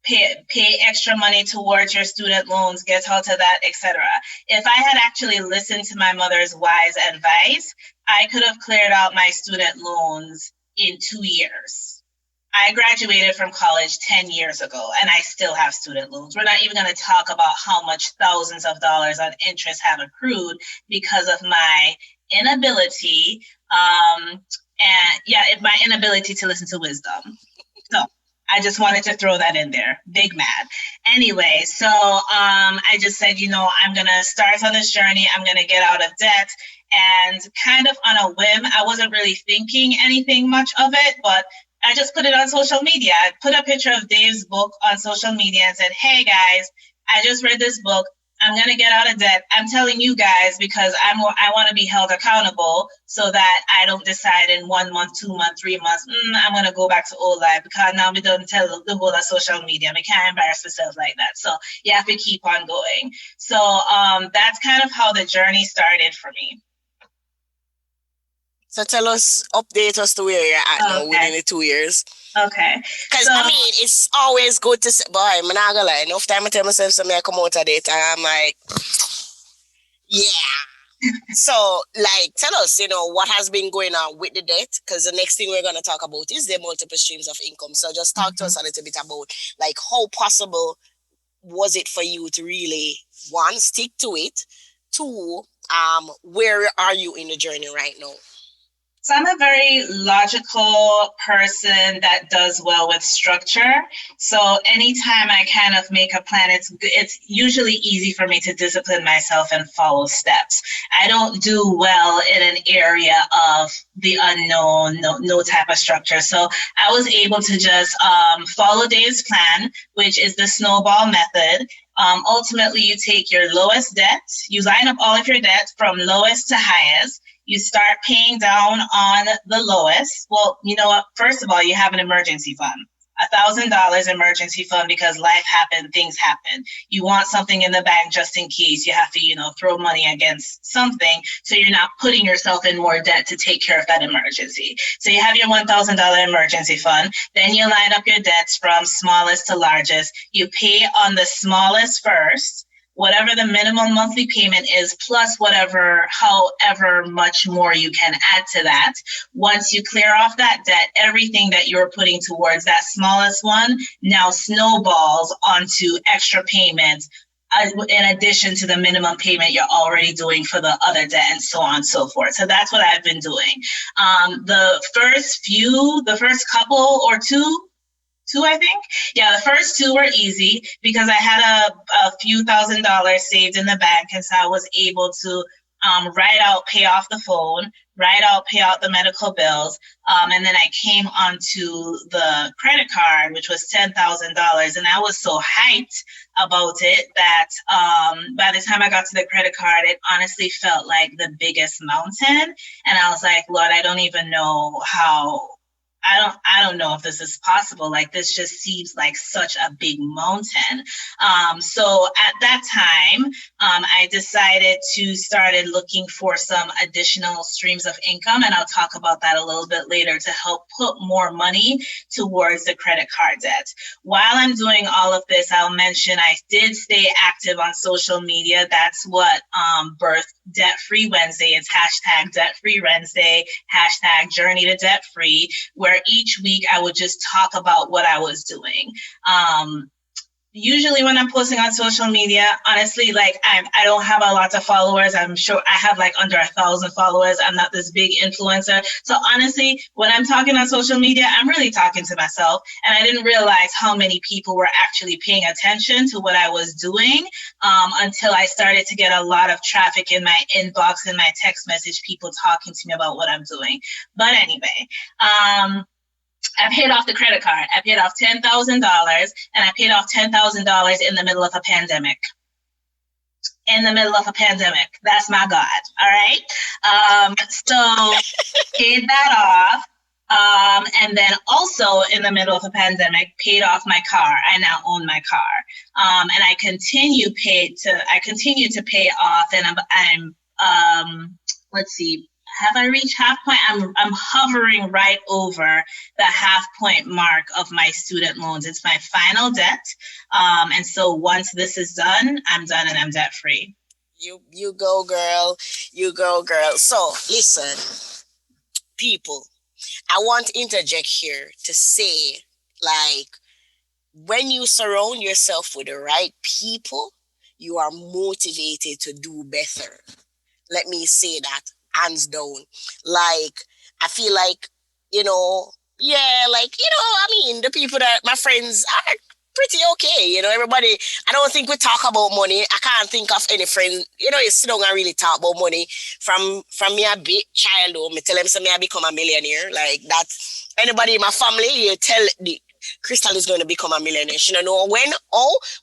pay extra money towards your student loans, get out of that, etc. If I had actually listened to my mother's wise advice, I could have cleared out my student loans in 2 years. I graduated from college 10 years ago, and I still have student loans. We're not even going to talk about how much thousands of dollars on interest have accrued because of my inability, my inability to listen to wisdom. So I just wanted to throw that in there. Big mad. Anyway, so I just said, I'm going to start on this journey. I'm going to get out of debt. And kind of on a whim, I wasn't really thinking anything much of it, but I just put it on social media. I put a picture of Dave's book on social media and said, hey guys, I just read this book. I'm going to get out of debt. I'm telling you guys because I want to be held accountable so that I don't decide in 1 month, 2 months, 3 months, I'm going to go back to old life because now we don't tell the whole of social media. We can't embarrass ourselves like that. So you have to keep on going. So that's kind of how the journey started for me. So update us to where you're at now within the 2 years. Okay. Because, it's always good to say, boy, I'm not going to lie. Enough time I tell myself something, I come out of it, and I'm like, yeah. So, like, tell us, what has been going on with the debt? Because the next thing we're going to talk about is the multiple streams of income. So just talk to us a little bit about, like, how possible was it for you to really, one, stick to it, two, where are you in the journey right now? So I'm a very logical person that does well with structure. So anytime I kind of make a plan, it's usually easy for me to discipline myself and follow steps. I don't do well in an area of the unknown, no type of structure. So I was able to just follow Dave's plan, which is the snowball method. Ultimately, you take your lowest debt, you line up all of your debt from lowest to highest. You start paying down on the lowest. Well, you know what? First of all, you have an emergency fund, $1,000 emergency fund, because life happened, things happen. You want something in the bank just in case you have to, throw money against something. So you're not putting yourself in more debt to take care of that emergency. So you have your $1,000 emergency fund. Then you line up your debts from smallest to largest. You pay on the smallest first, whatever the minimum monthly payment is, plus however much more you can add to that. Once you clear off that debt, everything that you're putting towards that smallest one now snowballs onto extra payments in addition to the minimum payment you're already doing for the other debt, and so on and so forth. So that's what I've been doing. The first couple or two, I think. Yeah, the first two were easy because I had a few $1,000s saved in the bank, and so I was able to pay off the phone, pay out the medical bills, and then I came onto the credit card, which was $10,000, and I was so hyped about it that by the time I got to the credit card, it honestly felt like the biggest mountain, and I was like, Lord, I don't even know how. I don't know if this is possible. Like, this just seems like such a big mountain. So at that time, I decided to started looking for some additional streams of income, and I'll talk about that a little bit later, to help put more money towards the credit card debt. While I'm doing all of this, I'll mention I did stay active on social media. That's what birthed Debt Free Wednesday. It's hashtag Debt Free Wednesday, hashtag Journey to Debt Free, where each week I would just talk about what I was doing. Usually when I'm posting on social media, honestly, like I don't have a lot of followers. I'm sure I have like under 1,000 followers. I'm not this big influencer. So honestly, when I'm talking on social media, I'm really talking to myself. And I didn't realize how many people were actually paying attention to what I was doing until I started to get a lot of traffic in my inbox and my text message, people talking to me about what I'm doing. But anyway, I paid off the credit card. I paid off $10,000, and I paid off $10,000 in the middle of a pandemic. That's my God. All right. So paid that off. And then also in the middle of a pandemic, paid off my car. I now own my car. And I continue to pay off, and I'm let's see. Have I reached half point? I'm hovering right over the half point mark of my student loans. It's my final debt. And so once this is done, I'm done and I'm debt free. You go, girl. You go, girl. So listen, people, I want to interject here to say, like, when you surround yourself with the right people, you are motivated to do better. Let me say that. Hands down. Like, I feel like, the people that my friends are pretty okay. Everybody, I don't think we talk about money. I can't think of any friend, you sit down and really talk about money from me a big child. Me tell them, me I become a millionaire. Like that. Anybody in my family, you tell the Crystal is going to become a millionaire. She don't know when,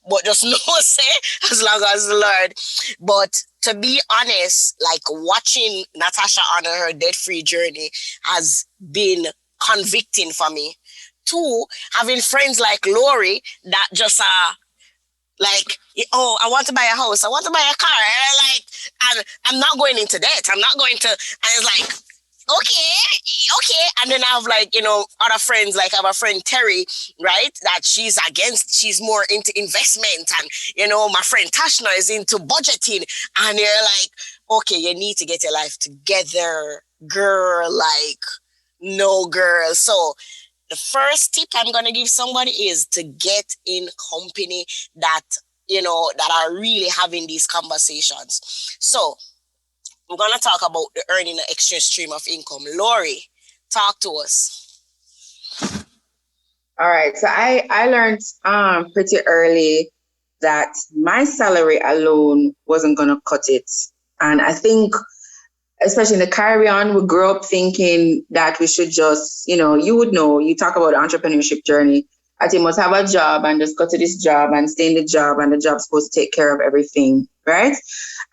but just know, say, as long as the Lord. But to be honest, like watching Natasha on her debt-free journey has been convicting for me. Two, having friends like Laurie that just are like, I want to buy a house, I want to buy a car. And I'm not going into debt. I'm not going to, and it's like, okay. And then I have other friends, like I have a friend Terry, right? That she's more into investment. And, my friend Tashna is into budgeting. And you're like, okay, you need to get your life together, girl, like, no, girl. So the first tip I'm going to give somebody is to get in company that, that are really having these conversations. So we're going to talk about the earning an extra stream of income. Laurie, talk to us. All right. So I learned pretty early that my salary alone wasn't going to cut it. And I think, especially in the Caribbean, we grew up thinking that we should just, you would know, you talk about the entrepreneurship journey, that you must have a job and just go to this job and stay in the job, and the job's supposed to take care of everything, right?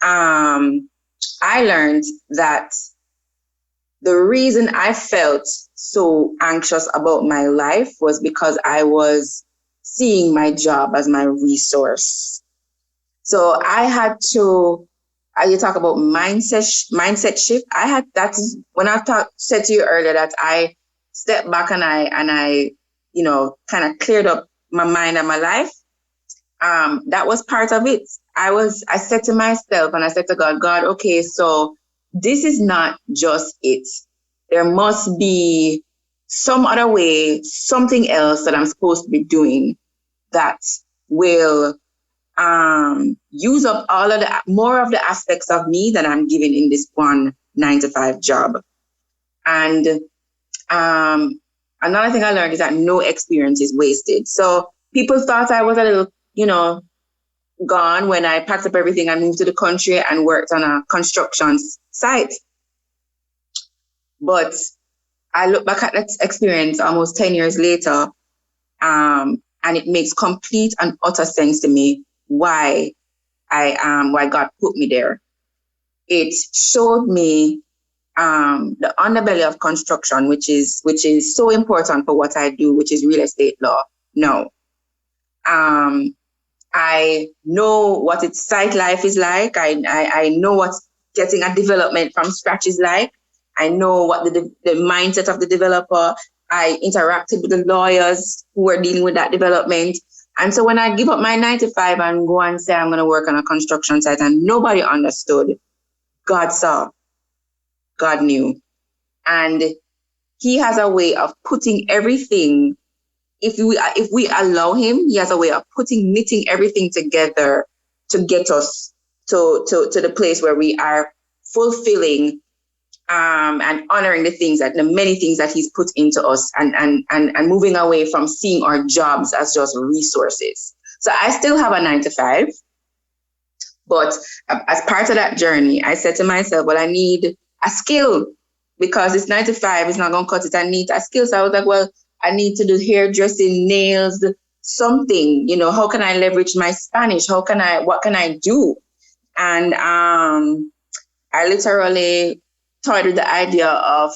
I learned that the reason I felt so anxious about my life was because I was seeing my job as my resource. So I had to, you talk about mindset shift. That's when said to you earlier that I stepped back and I kind of cleared up my mind and my life. That was part of it. I said to myself and I said to God, okay, so this is not just it. There must be some other way, something else that I'm supposed to be doing that will use up more of the aspects of me that I'm giving in this one 9-to-5 job. And another thing I learned is that no experience is wasted. So people thought I was a little, gone when I packed up everything and moved to the country and worked on a construction site. But I look back at that experience almost 10 years later, and it makes complete and utter sense to me why God put me there. It showed me the underbelly of construction, which is so important for what I do, which is real estate law. No. I know what its site life is like. I know what getting a development from scratch is like. I know what the mindset of the developer. I interacted with the lawyers who were dealing with that development. And so when I give up my 9-to-5 and go and say I'm going to work on a construction site and nobody understood, God saw, God knew. And he has a way of putting everything, if we allow him, he has a way of knitting everything together to get us to the place where we are fulfilling and honoring the many things that he's put into us and moving away from seeing our jobs as just resources. So I still have a 9-to-5, but as part of that journey, I said to myself, well, I need a skill because this 9-to-5 is not going to cut it. I need a skill. So I was like, well, I need to do hairdressing, nails, something, how can I leverage my Spanish? What can I do? And I literally toyed with the idea of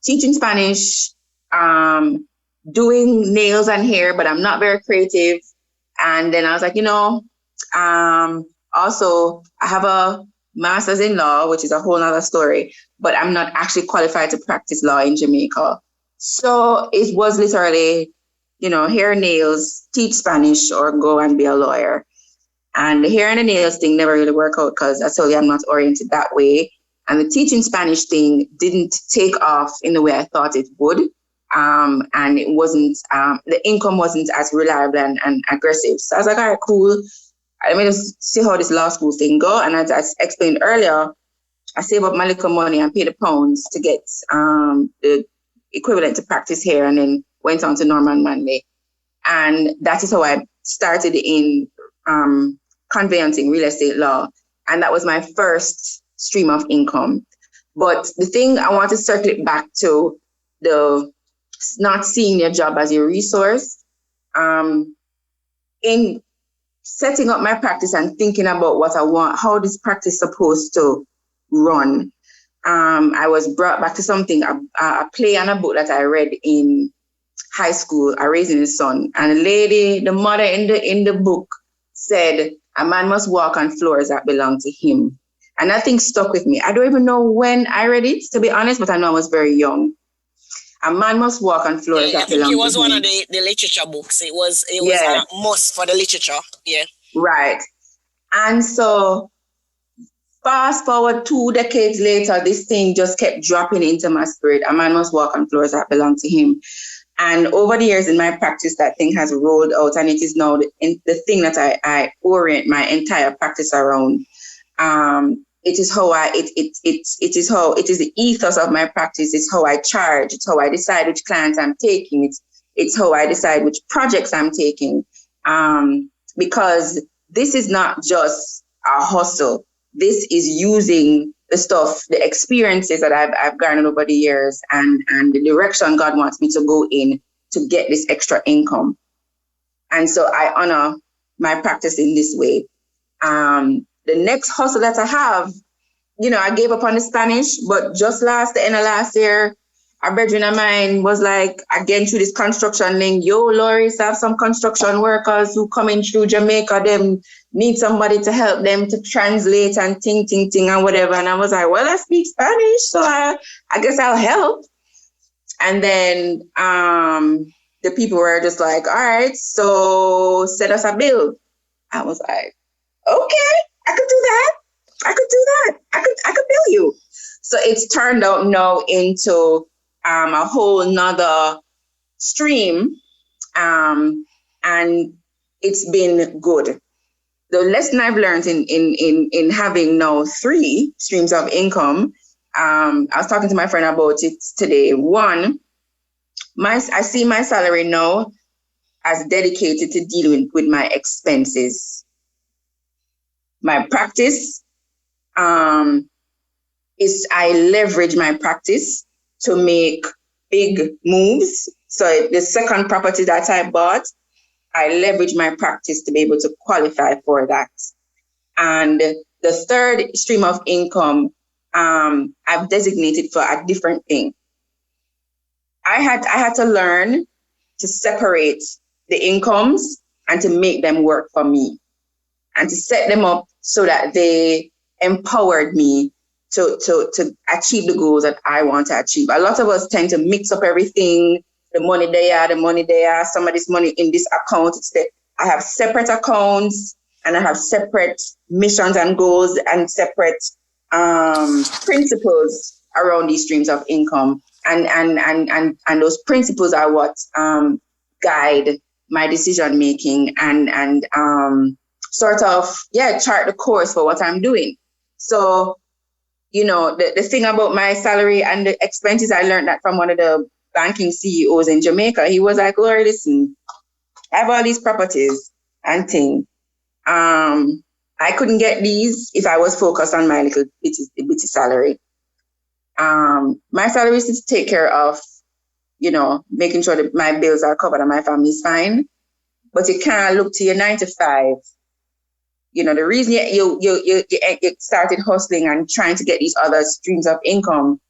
teaching Spanish, doing nails and hair, but I'm not very creative. And then I was like, also I have a master's in law, which is a whole nother story, but I'm not actually qualified to practice law in Jamaica. So it was literally, hair, nails, teach Spanish, or go and be a lawyer. And the hair and the nails thing never really worked out because I told you I'm not oriented that way. And the teaching Spanish thing didn't take off in the way I thought it would. And it wasn't, the income wasn't as reliable and aggressive. So I was like, all right, cool. Let me just see how this law school thing go. And as I explained earlier, I save up my little money and pay the pounds to get the equivalent to practice here, and then went on to Norman Manley. And that is how I started in conveyancing, real estate law. And that was my first stream of income. But the thing I want to circle it back to, the not seeing your job as your resource, in setting up my practice and thinking about what I want, how this practice is supposed to run, I was brought back to something, a play and a book that I read in high school, A Raising His Son. And the mother in the book said, a man must walk on floors that belong to him. And that thing stuck with me. I don't even know when I read it, to be honest, but I know I was very young. A man must walk on floors that belong to him. I think it was one of the literature books. It was a must for the literature. Yeah. Right. And so Fast forward 2 decades later, this thing just kept dropping into my spirit. A man must walk on floors that belong to him. And over the years in my practice, that thing has rolled out, and it is now the thing that I orient my entire practice around. It is how it is the ethos of my practice. It's how I charge. It's how I decide which clients I'm taking. It's how I decide which projects I'm taking. Because this is not just a hustle. This is using the stuff, the experiences that I've garnered over the years, and the direction God wants me to go in to get this extra income. And so I honor my practice in this way. The next hustle that I have, I gave up on the Spanish, but just the end of last year, a brethren of mine was like, again, through this construction link, yo, Laurie, so I have some construction workers who coming through Jamaica, them need somebody to help them to translate and ting, and whatever. And I was like, well, I speak Spanish, so I guess I'll help. And then the people were just like, all right, so set us a bill. I was like, okay, I could do that. I could bill you. So it's turned out now into a whole nother stream. And it's been good. The lesson I've learned in having now 3 streams of income, I was talking to my friend about it today. One, I see my salary now as dedicated to dealing with my expenses. My practice is I leverage my practice to make big moves. So the second property that I bought, I leverage my practice to be able to qualify for that. And the third stream of income, I've designated for a different thing. I had to learn to separate the incomes and to make them work for me and to set them up so that they empowered me to achieve the goals that I want to achieve. A lot of us tend to mix up everything. The money there, some of this money in this account. I have separate accounts and I have separate missions and goals and separate principles around these streams of income. And those principles are what guide my decision making and sort of chart the course for what I'm doing. So, the thing about my salary and the expenses, I learned that from one of the banking CEOs in Jamaica. He was like, Laurie, listen, I have all these properties and things. I couldn't get these if I was focused on my little bitty salary. My salary is to take care of, making sure that my bills are covered and my family's fine. But you can't look to your 9 to 5. The reason you started hustling and trying to get these other streams of income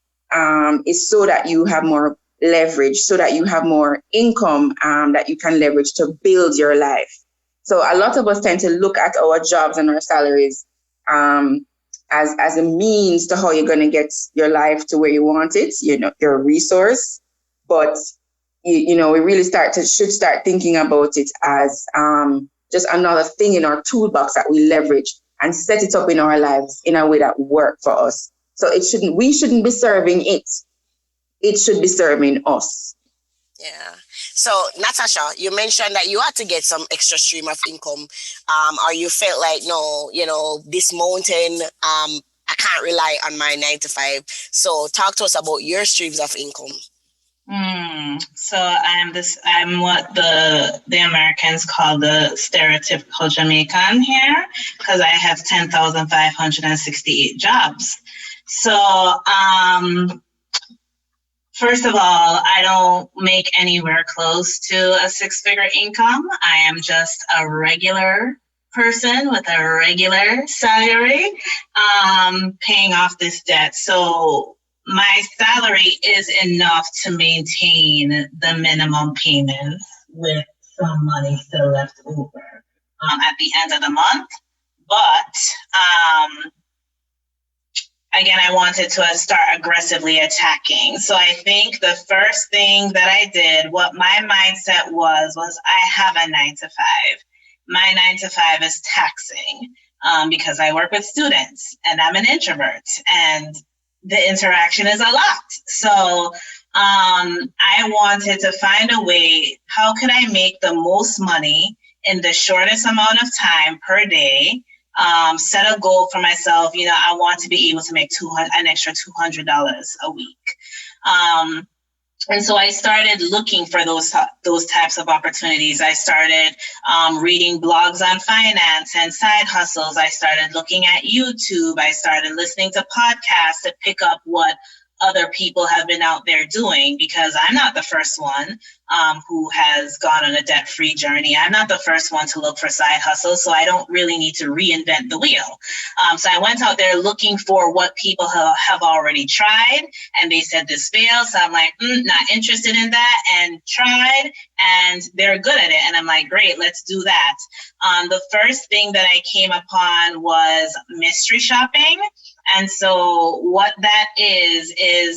is so that you have more leverage, so that you have more income that you can leverage to build your life. So a lot of us tend to look at our jobs and our salaries as a means to how you're going to get your life to where you want it, you're a resource. But, we really should start thinking about it as just another thing in our toolbox that we leverage and set it up in our lives in a way that works for us. So we shouldn't be serving it. It should be serving us. Yeah. So, Natasha, you mentioned that you had to get some extra stream of income, or you felt like, no, this mountain, I can't rely on my 9 to 5. So, talk to us about your streams of income. So I'm what the Americans call the stereotypical Jamaican here, because I have 10,568 jobs. So, first of all, I don't make anywhere close to a 6-figure income. I am just a regular person with a regular salary, paying off this debt. So my salary is enough to maintain the minimum payments with some money still left over at the end of the month. But again, I wanted to start aggressively attacking. So I think the first thing that I did, what my mindset was I have a 9 to 5. My 9 to 5 is taxing. because I work with students and I'm an introvert and the interaction is a lot. So I wanted to find a way, how could I make the most money in the shortest amount of time per day? Set a goal for myself. I want to be able to make an extra $200 a week. And so I started looking for those types of opportunities. I started reading blogs on finance and side hustles. I started looking at YouTube. I started listening to podcasts to pick up what other people have been out there doing, because I'm not the first one who has gone on a debt-free journey. I'm not the first one to look for side hustles, so I don't really need to reinvent the wheel. So I went out there looking for what people have already tried, and they said this failed. So I'm like, not interested in that, and tried, and they're good at it. And I'm like, great, let's do that. The first thing that I came upon was mystery shopping. And so what that is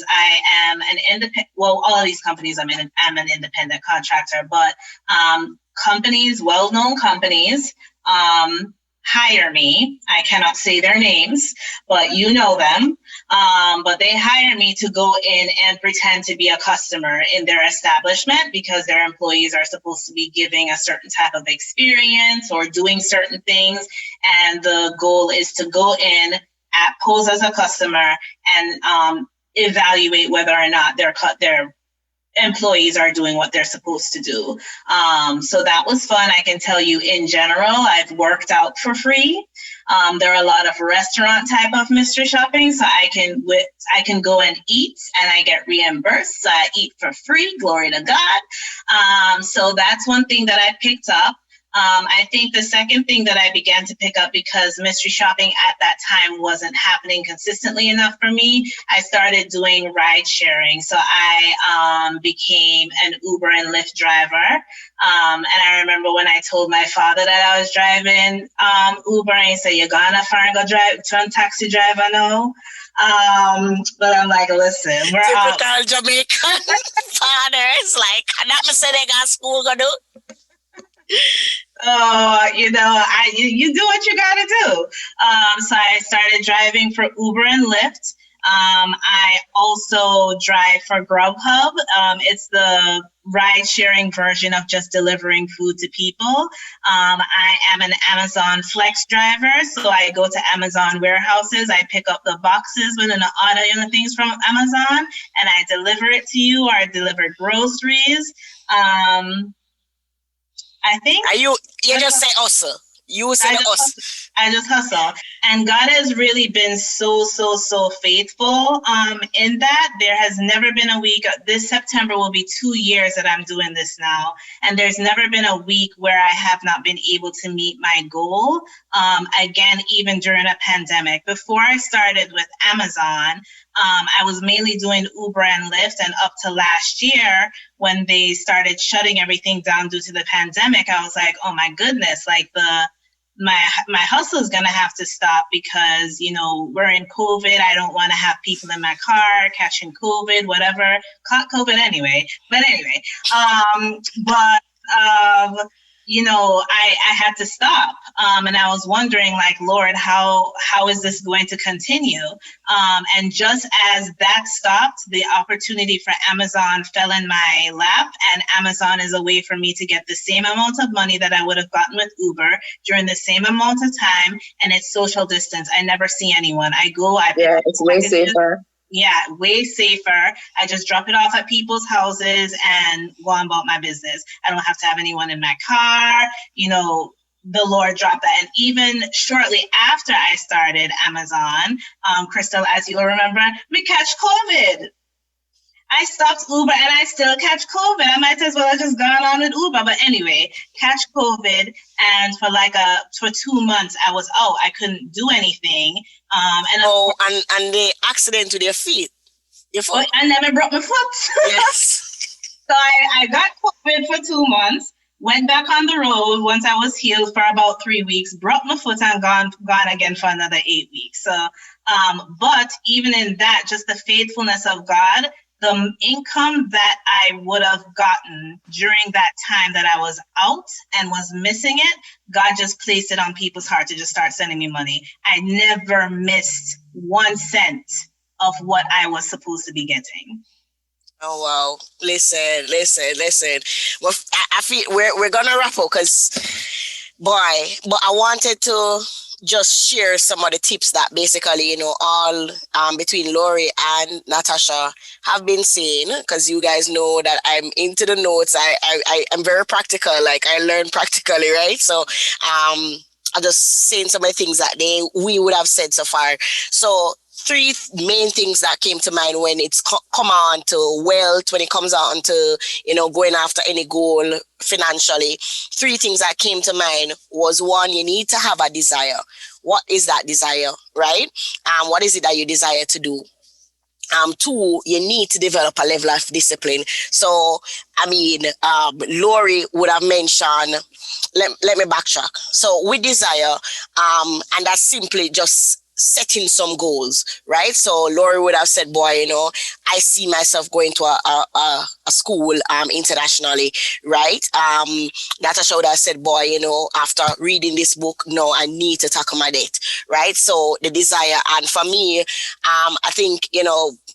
I am an independent, well, all of these companies, I'm an independent contractor, but companies, well-known companies, hire me. I cannot say their names, but you know them. But they hire me to go in and pretend to be a customer in their establishment, because their employees are supposed to be giving a certain type of experience or doing certain things. And the goal is to go in, pose as a customer, and evaluate whether or not their employees are doing what they're supposed to do. So that was fun. I can tell you, in general, I've worked out for free. There are a lot of restaurant type of mystery shopping, so I can go and eat and I get reimbursed. So I eat for free, glory to God. So that's one thing that I picked up. I think the second thing that I began to pick up, because mystery shopping at that time wasn't happening consistently enough for me, I started doing ride sharing. So I became an Uber and Lyft driver. And I remember when I told my father that I was driving Uber, and he said, "You're gonna find go drive, turn taxi driver now." But I'm like, listen, we're typical Jamaican fathers, like, not me say they got school gonna do. Oh, you do what you gotta do. So I started driving for Uber and Lyft. I also drive for Grubhub. It's the ride-sharing version of just delivering food to people. I am an Amazon Flex driver, so I go to Amazon warehouses. I pick up the boxes within the order and things from Amazon, and I deliver it to you, or I deliver groceries. I think you just say hustle. You say hustle. I just hustle. And God has really been so faithful in that. There has never been a week. This September will be 2 years that I'm doing this now. And there's never been a week where I have not been able to meet my goal. Again, even during a pandemic. Before I started with Amazon, I was mainly doing Uber and Lyft, and up to last year, when they started shutting everything down due to the pandemic, I was like, oh my goodness, like my hustle is gonna have to stop, because we're in COVID. I don't want to have people in my car catching COVID, whatever. Caught COVID anyway, but anyway, I had to stop. And I was wondering, like, Lord, how is this going to continue? And just as that stopped, the opportunity for Amazon fell in my lap, and Amazon is a way for me to get the same amount of money that I would have gotten with Uber during the same amount of time, and it's social distance. I never see anyone. It's way safer. Yeah, way safer. I just drop it off at people's houses and go on about my business. I don't have to have anyone in my car. The Lord dropped that. And even shortly after I started Amazon, Crystal, as you'll remember, we catch COVID. I stopped Uber and I still catch COVID. I might as well have just gone on with Uber. But anyway, catch COVID. And for 2 months, I was out. I couldn't do anything. And the accident to their feet. Your foot. I never broke my foot. Yes. So I got COVID for 2 months. Went back on the road once I was healed for about 3 weeks, broke my foot, and gone again for another 8 weeks. So, but even in that, just the faithfulness of God, the income that I would have gotten during that time that I was out and was missing it, God just placed it on people's heart to just start sending me money. I never missed 1 cent of what I was supposed to be getting. Oh wow! Listen. Well, I feel we're gonna wrap up because, boy, but I wanted to just share some of the tips that basically, all between Laurie and Natasha have been saying, because you guys know that I'm into the notes. I am very practical. Like, I learn practically, right? So I'm just saying some of the things that we would have said so far. So 3 main things that came to mind when it's come on to wealth, when it comes on to, going after any goal financially. 3 things that came to mind was, 1, you need to have a desire. What is that desire, right? What is it that you desire to do? 2, you need to develop a level of discipline. So, Laurie would have mentioned, let me backtrack. So with desire, and that's simply just setting some goals, right? So Laurie would have said, boy, I see myself going to a school internationally, right? Natasha would have said, boy, after reading this book, no, I need to tackle my debt, right? So the desire. And for me, I think,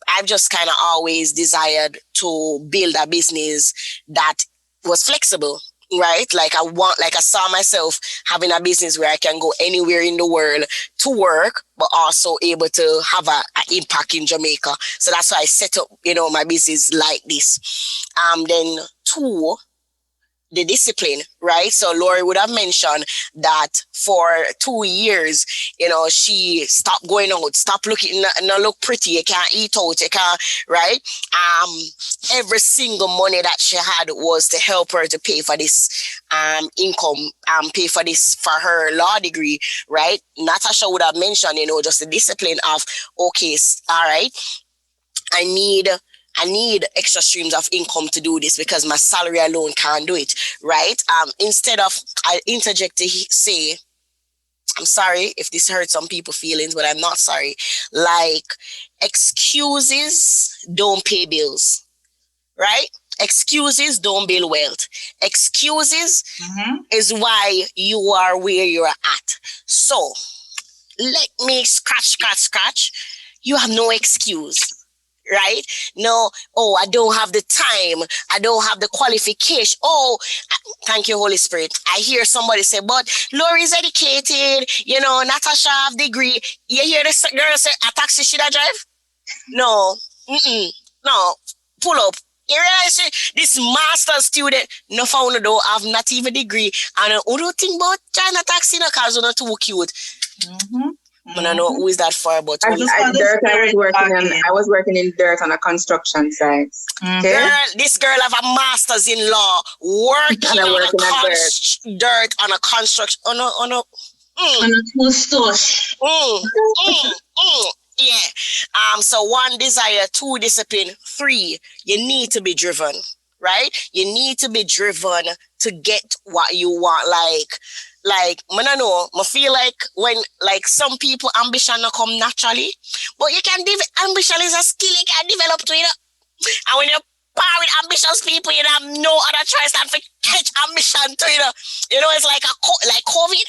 I've just kind of always desired to build a business that was flexible, right? Like I saw myself having a business where I can go anywhere in the world to work, but also able to have an impact in Jamaica. So that's why I set up, my business like this. Then 2, the discipline, right? So Laurie would have mentioned that for 2 years, she stopped going out, stopped looking, not look pretty, you can't eat out, you can't, right? Every single money that she had was to help her to pay for this income, pay for this, for her law degree, right? Natasha would have mentioned, just the discipline of, okay, all right, I need extra streams of income to do this because my salary alone can't do it, right? Instead of, I interject to say, I'm sorry if this hurts some people's feelings, but I'm not sorry. Like, excuses don't pay bills, right? Excuses don't build wealth. Excuses is why you are where you're at. So, let me scratch. You have no excuse. Right? No, I don't have the time. I don't have the qualification. Thank you, Holy Spirit. I hear somebody say, but Laurie's educated, Natasha have degree. You hear this girl say, a taxi should I drive? No. No. Pull up. You realize this master student, no found though, have not even degree. And who do you think about China taxi because you're not too cute? I don't know who is that for, but I was working in dirt on a construction site. Okay? This girl have a master's in law, working on dirt on a construction on a tush. Yeah. So 1, desire. 2, discipline. 3, you need to be driven, right? You need to be driven to get what you want. Like, I feel like when, some people ambition not come naturally, but you can ambition is a skill you can develop to, and when you're par with ambitious people, you have no other choice than to catch ambition to, it's like like COVID,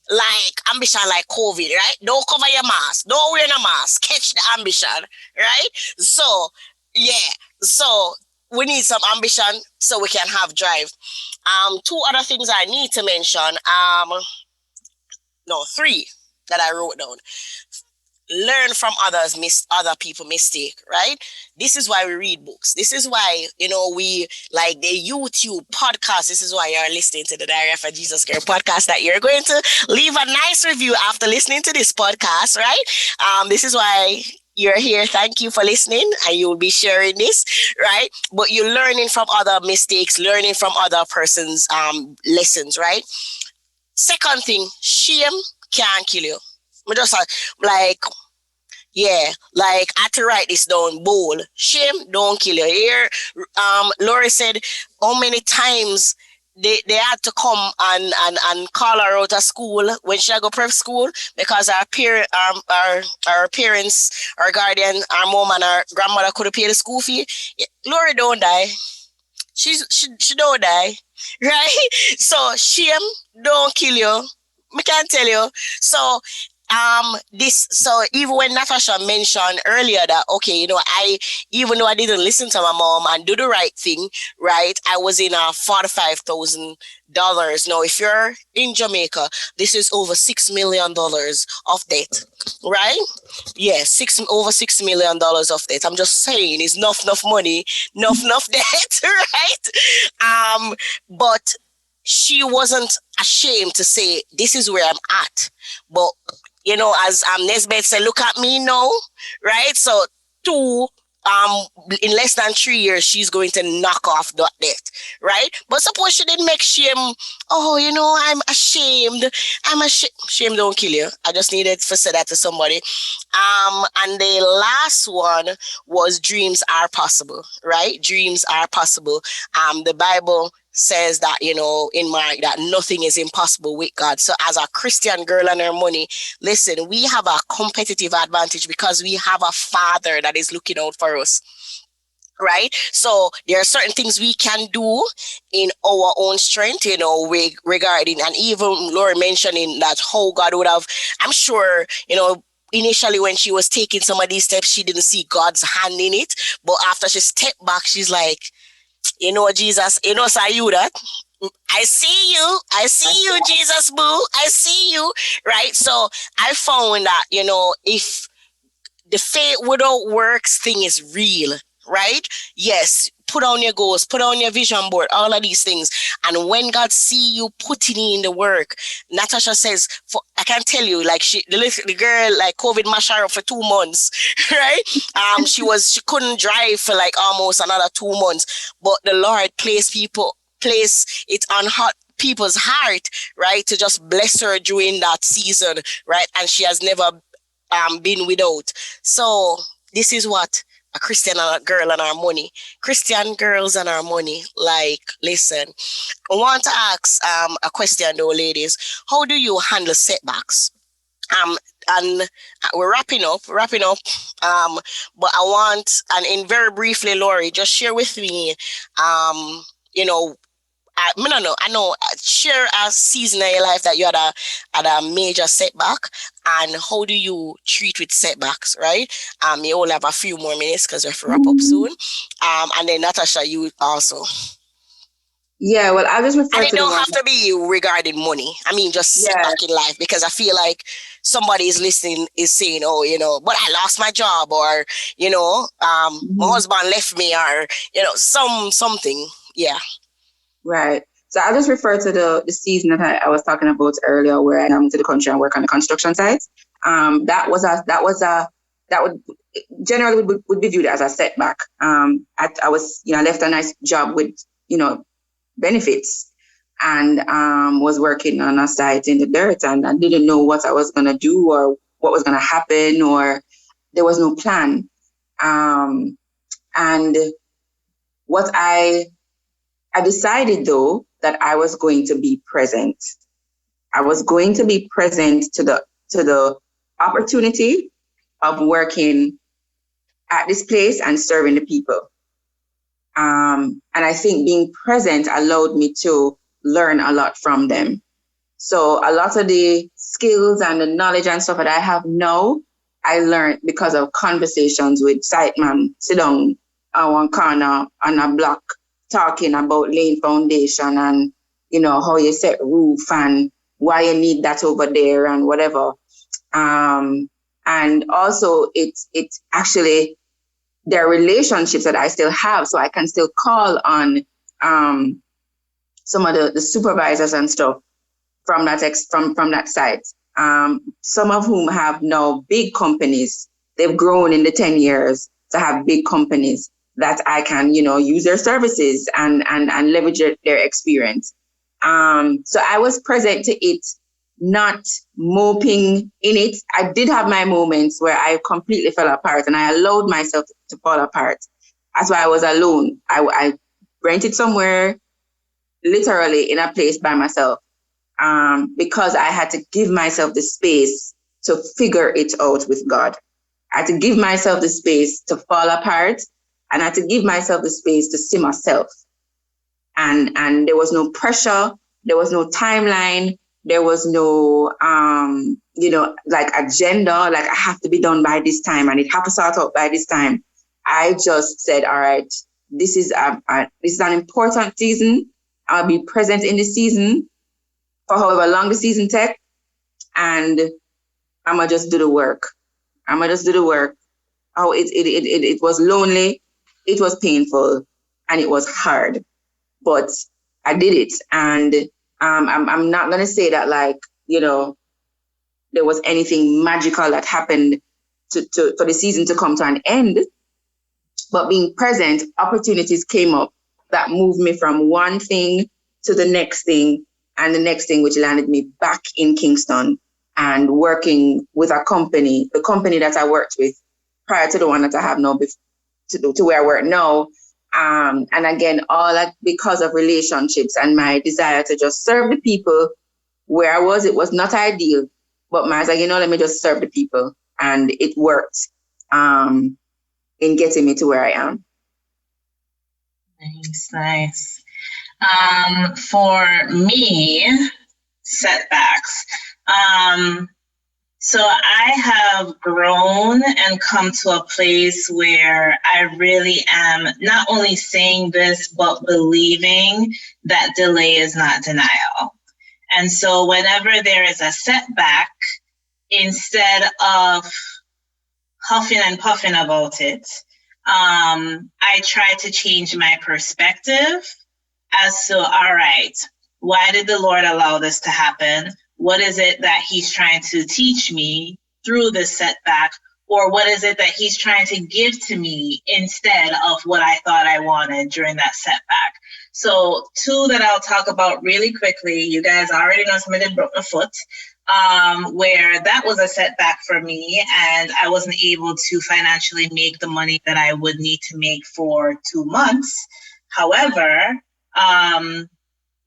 like ambition like COVID, right? Don't cover your mask, don't wear a mask, catch the ambition, right? So, yeah, so we need some ambition so we can have drive. 2 other things I need to mention. 3 that I wrote down. Learn from other people mistake, right? This is why we read books. This is why, we like the YouTube podcast. This is why you're listening to the Diary of a Jesus Girl podcast, that you're going to leave a nice review after listening to this podcast, right? This is why you're here. Thank you for listening, and you'll be sharing this, right? But you're learning from other mistakes, learning from other person's lessons, right? Second thing, shame can't kill you. I had to write this down bold. Shame don't kill you. Here, Laurie said, how many times they had to come and call her out of school when she had go prep school because our parents, our guardian, our mom and our grandmother couldn't pay the school fee. Laurie don't die. She don't die, right? So shame don't kill you. I can tell you. So so even when Natasha mentioned earlier that, okay, you know, even though I didn't listen to my mom and do the right thing, right, I was in $45,000. Now, if you're in Jamaica, this is over $6 million of debt, right? Yes, over $6 million of debt. I'm just saying, it's enough money, enough debt, right? But she wasn't ashamed to say, this is where I'm at. But you know, as Nesbeth said, look at me now, right? So in less than 3 years, she's going to knock off that debt, right? But suppose she didn't make shame. Oh, you know, I'm ashamed. Shame don't kill you. I just needed to say that to somebody. And the last one was dreams are possible, right? Dreams are possible. The Bible says that, you know, in Mark, that nothing is impossible with God. So as a Christian girl and her money, listen, we have a competitive advantage because we have a Father that is looking out for us. Right? So there are certain things we can do in our own strength, you know, regarding, and even Laurie mentioning that how God would have, I'm sure, you know, initially when she was taking some of these steps, she didn't see God's hand in it. But after she stepped back, she's like, you know, Jesus, you know, so you that. I see you, Jesus, boo. I see you, right? So I found that, you know, if the faith without works thing is real, right? Yes, put on your goals, put on your vision board, all of these things. And when God see you putting in the work, Natasha says, I can tell you, like the girl, like COVID mashed her up for 2 months, right? She couldn't drive for like almost another 2 months, but the Lord place it on people's heart, right? To just bless her during that season, right? And she has never been without. So this is what a Christian girl and our money. Christian girls and our money. Like, listen, I want to ask a question though, ladies. How do you handle setbacks? And we're wrapping up. But I want, and in very briefly, Laurie, just share with me, you know, I know, share a season of your life that you had a major setback, and how do you treat with setbacks, right? You all have a few more minutes because we have to wrap up soon. And then Natasha, you also. Yeah, well, I'll just refer and to it don't have to be regarding money. I mean, just setback in life, because I feel like somebody is listening is saying, oh, you know, but I lost my job, or, you know, my husband left me, or, you know, something. Yeah. Right. So I'll just refer to the season that I was talking about earlier, where I am to the country and work on the construction sites. That would generally would be viewed as a setback. I was, you know, left a nice job with, you know, benefits, and was working on a site in the dirt, and I didn't know what I was gonna do or what was gonna happen, or there was no plan. And what I decided, though, that I was going to be present. I was going to be present to the opportunity of working at this place and serving the people. And I think being present allowed me to learn a lot from them. So a lot of the skills and the knowledge and stuff that I have now, I learned because of conversations with siteman, sit down on one corner on a block, talking about laying foundation and, you know, how you set roof and why you need that over there and whatever. And also it's actually, there are relationships that I still have, so I can still call on some of the supervisors and stuff from that site. Some of whom have now big companies. They've grown in the 10 years to have big companies that I can, you know, use their services and leverage their experience. So I was present to it, not moping in it. I did have my moments where I completely fell apart, and I allowed myself to fall apart. That's why I was alone. I rented somewhere literally in a place by myself, because I had to give myself the space to figure it out with God. I had to give myself the space to fall apart, and I had to give myself the space to see myself. And there was no pressure, there was no timeline, there was no like agenda, like I have to be done by this time and it have to start out by this time. I just said, all right, this is an important season. I'll be present in the season for however long the season takes, and I'm gonna just do the work. Oh, it was lonely, it was painful, and it was hard, but I did it. And I'm not gonna say that there was anything magical that happened for the season to come to an end. But being present, opportunities came up that moved me from one thing to the next thing, and the next thing, which landed me back in Kingston and working with a company, the company that I worked with prior to the one that I have now, to where I work now. And again, all that because of relationships and my desire to just serve the people where I was. It was not ideal, but I was like, let me just serve the people. And it worked in getting me to where I am. Nice. For me, setbacks. So I have grown and come to a place where I really am not only saying this, but believing that delay is not denial. And so whenever there is a setback, instead of huffing and puffing about it, I try to change my perspective as to, all right, why did the Lord allow this to happen? What is it that he's trying to teach me through this setback? Or what is it that he's trying to give to me instead of what I thought I wanted during that setback? So 2 that I'll talk about really quickly. You guys already know somebody broke my foot, where that was a setback for me, and I wasn't able to financially make the money that I would need to make for 2 months. However,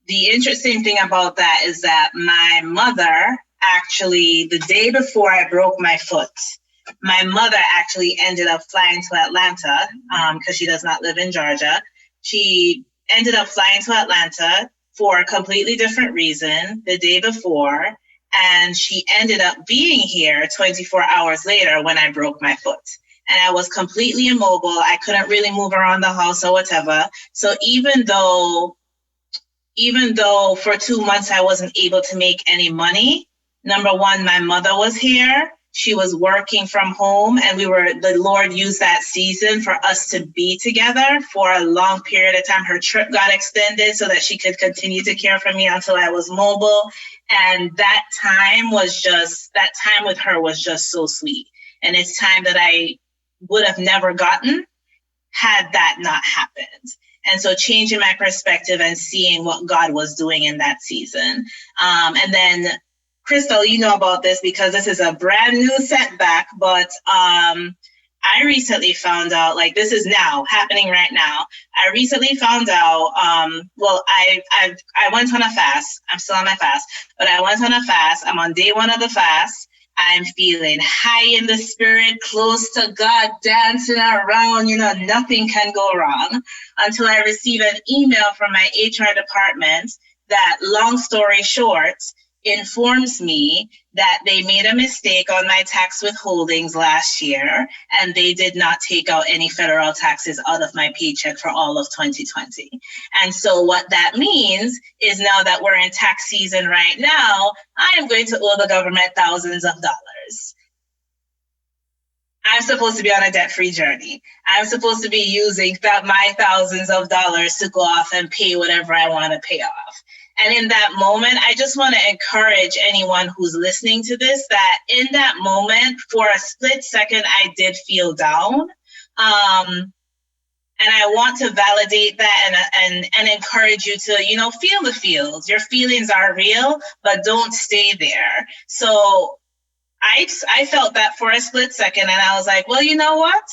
the interesting thing about that is that my mother actually, the day before I broke my foot, my mother actually ended up flying to Atlanta because she does not live in Georgia. She ended up flying to Atlanta for a completely different reason the day before, and she ended up being here 24 hours later when I broke my foot. And I was completely immobile. I couldn't really move around the house or whatever. So even though for 2 months I wasn't able to make any money, number one, my mother was here. She was working from home, and the Lord used that season for us to be together for a long period of time. Her trip got extended so that she could continue to care for me until I was mobile. And that time with her was just so sweet. And it's time that I would have never gotten had that not happened. And so changing my perspective and seeing what God was doing in that season. And then, Crystal, you know about this because this is a brand new setback, but I recently found out, this is now happening right now. I recently found out, I went on a fast. I'm still on my fast, but I went on a fast. I'm on day 1 of the fast. I'm feeling high in the spirit, close to God, dancing around, nothing can go wrong, until I receive an email from my HR department that, long story short, informs me that they made a mistake on my tax withholdings last year, and they did not take out any federal taxes out of my paycheck for all of 2020. And so what that means is, now that we're in tax season right now, I am going to owe the government thousands of dollars. I'm supposed to be on a debt-free journey. I'm supposed to be using my thousands of dollars to go off and pay whatever I want to pay off. And in that moment, I just want to encourage anyone who's listening to this that in that moment, for a split second, I did feel down. And I want to validate that and encourage you to, feel the feels. Your feelings are real, but don't stay there. So I felt that for a split second, and I was like, well, you know what?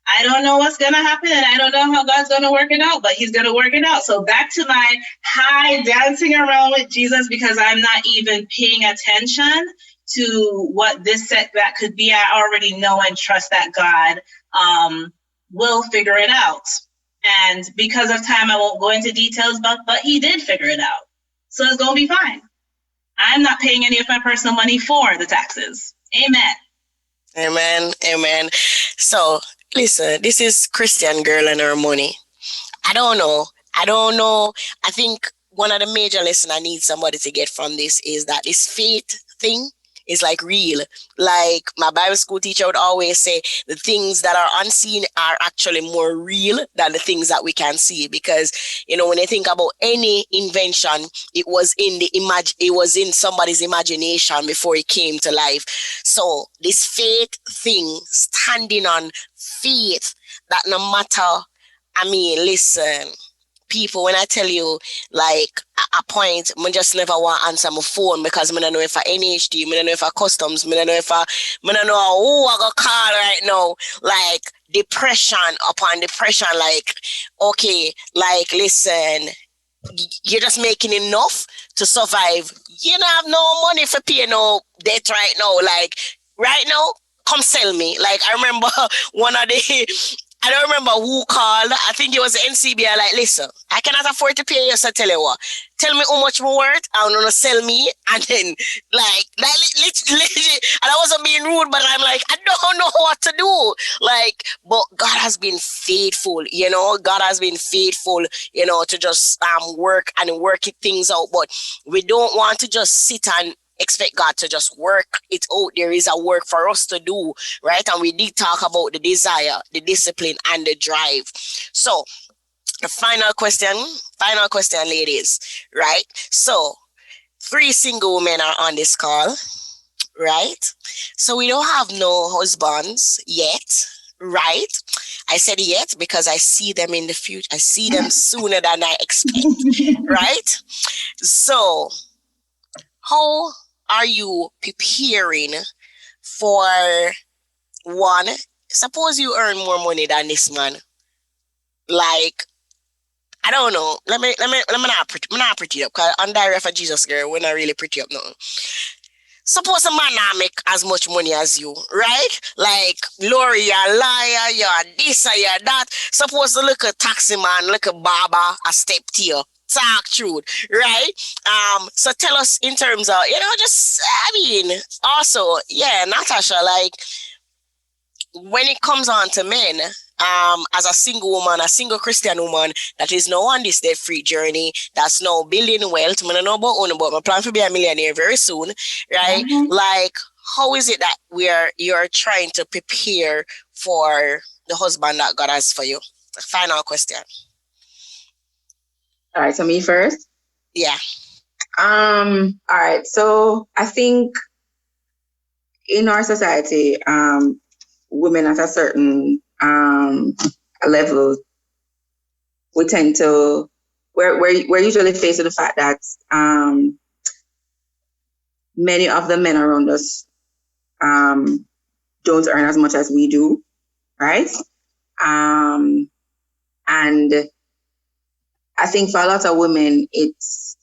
I don't know what's going to happen, and I don't know how God's going to work it out, but he's going to work it out. So back to my high dancing around with Jesus, because I'm not even paying attention to what this setback could be. I already know and trust that God will figure it out. And because of time, I won't go into details, but he did figure it out. So it's going to be fine. I'm not paying any of my personal money for the taxes. Amen. Amen. Amen. So listen, this is Christian girl and her money. I don't know. I think one of the major lessons I need somebody to get from this is that this faith thing is like real. Like my Bible school teacher would always say, the things that are unseen are actually more real than the things that we can see. Because, when you think about any invention, it was in somebody's imagination before it came to life. So this faith thing, standing on faith, that no matter, listen, people, when I tell you, like, a point, I just never want to answer my phone because I don't know if I NHD, I don't know if I customs, I don't know if I don't know who I got call right now. Like, depression upon depression, like, okay, like, listen, you're just making enough to survive. You don't have no money for pay no debt right now. Like, right now, come sell me. Like, I remember I don't remember who called. I think it was the NCBI. Like, listen, I cannot afford to pay you, so tell you what. Tell me how much more worth, and you're gonna sell me, and then, like legit, and I wasn't being rude, but I'm like, I don't know what to do. Like, but God has been faithful, God has been faithful, to just work things out. But we don't want to just sit and expect God to just work it out. There is a work for us to do, right? And we did talk about the desire, the discipline, and the drive. So the final question, ladies, right? So 3 single women are on this call, right? So we don't have no husbands yet, right? I said yet because I see them in the future. I see them sooner than I expect, right? So how are you preparing for one? Suppose you earn more money than this man. Like, I don't know. Let me not pretty up, because on Diary of a Jesus Girl, we're not really pretty up now. Suppose a man not make as much money as you, right? Like, Laurie, you're a liar, you're this, or you're that. Suppose to look a taxi man, look a barber, a step to you. Talk truth, right? So tell us in terms of, also, Natasha, like, when it comes on to men, as a single woman, a single Christian woman that is now on this debt-free journey, that's now building wealth. I don't know about but I plan to be a millionaire very soon, right? Mm-hmm. Like, how is it that you're trying to prepare for the husband that God has for you? Final question. All right, so me first? Yeah. All right, so I think in our society, women at a certain level, we tend to, we're usually faced with the fact that many of the men around us don't earn as much as we do, right? And I think for a lot of women, it's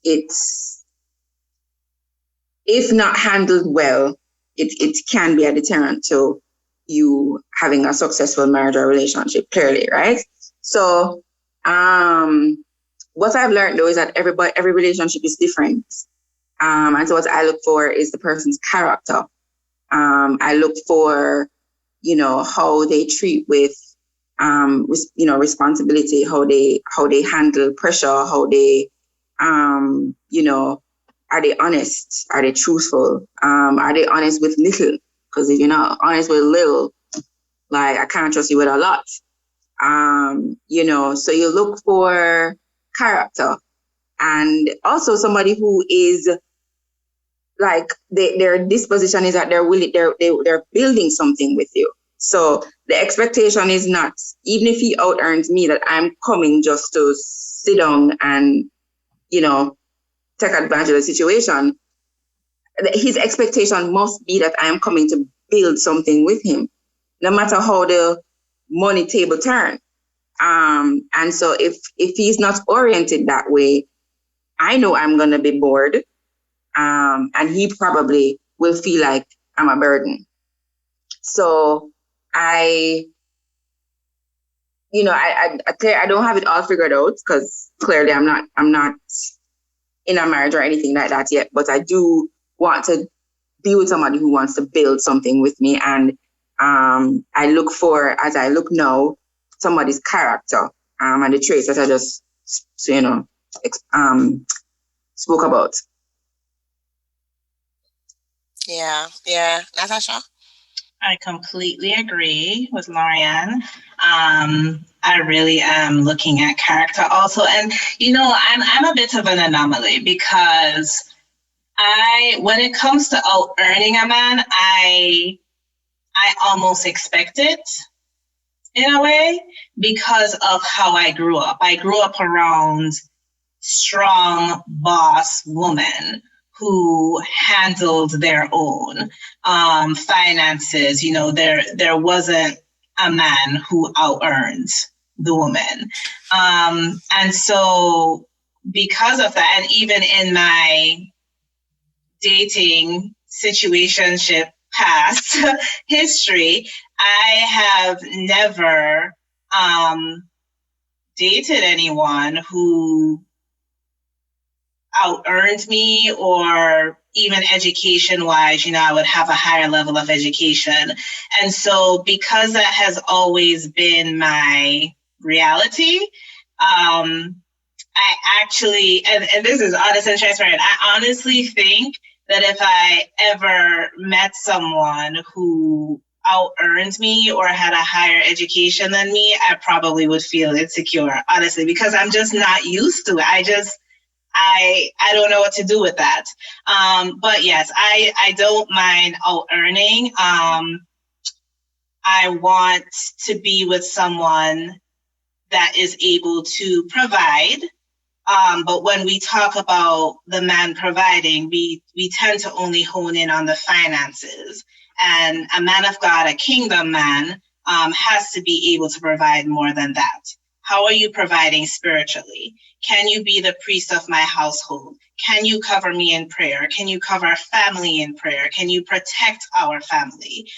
if not handled well, it can be a deterrent to you having a successful marriage or relationship, clearly, right? So what I've learned though is that every relationship is different. And so what I look for is the person's character. I look for, how they treat with responsibility, how they handle pressure, how they, are they honest? Are they truthful? Are they honest with little? Because if you're not honest with little, like, I can't trust you with a lot. So you look for character, and also somebody who is like their disposition is that they're willing, they're building something with you. So the expectation is not, even if he out earns me, that I'm coming just to sit down and, take advantage of the situation. His expectation must be that I am coming to build something with him. No matter how the money table turn. And so if he's not oriented that way, I know I'm going to be bored. And he probably will feel like I'm a burden. So I don't have it all figured out, because clearly I'm not in a marriage or anything like that yet, but I do want to be with somebody who wants to build something with me. And I look for, as I look now, somebody's character and the traits that I just, spoke about. Yeah. Natasha? I completely agree with Laurie-Ann. I really am looking at character also. And, I'm a bit of an anomaly, because when it comes to out earning a man, I almost expect it in a way, because of how I grew up. I grew up around strong boss women who handled their own finances. There wasn't a man who out-earned the woman. And so because of that, and even in my dating situationship past history, I have never dated anyone who out-earned me, or even education-wise, I would have a higher level of education. And so because that has always been my reality, I actually, and this is honest and transparent, I honestly think that if I ever met someone who out-earned me or had a higher education than me, I probably would feel insecure, honestly, because I'm just not used to it. I don't know what to do with that. But yes, I don't mind out earning. I want to be with someone that is able to provide. But when we talk about the man providing, we tend to only hone in on the finances. And a man of God, a kingdom man, has to be able to provide more than that. How are you providing spiritually? Can you be the priest of my household? Can you cover me in prayer? Can you cover our family in prayer? Can you protect our family?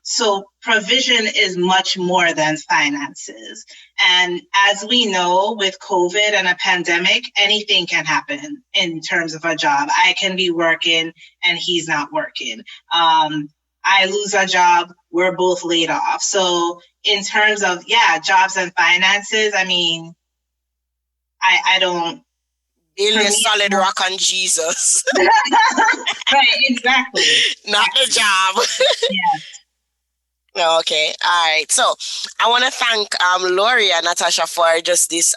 So provision is much more than finances. And as we know, with COVID and a pandemic, anything can happen in terms of a job. I can be working and he's not working. I lose a job, we're both laid off. So in terms of, jobs and finances, I mean, I don't... Build a solid rock on Jesus. Right, exactly. Not the job. Yeah. Okay, all right. So I want to thank Laurie and Natasha for just this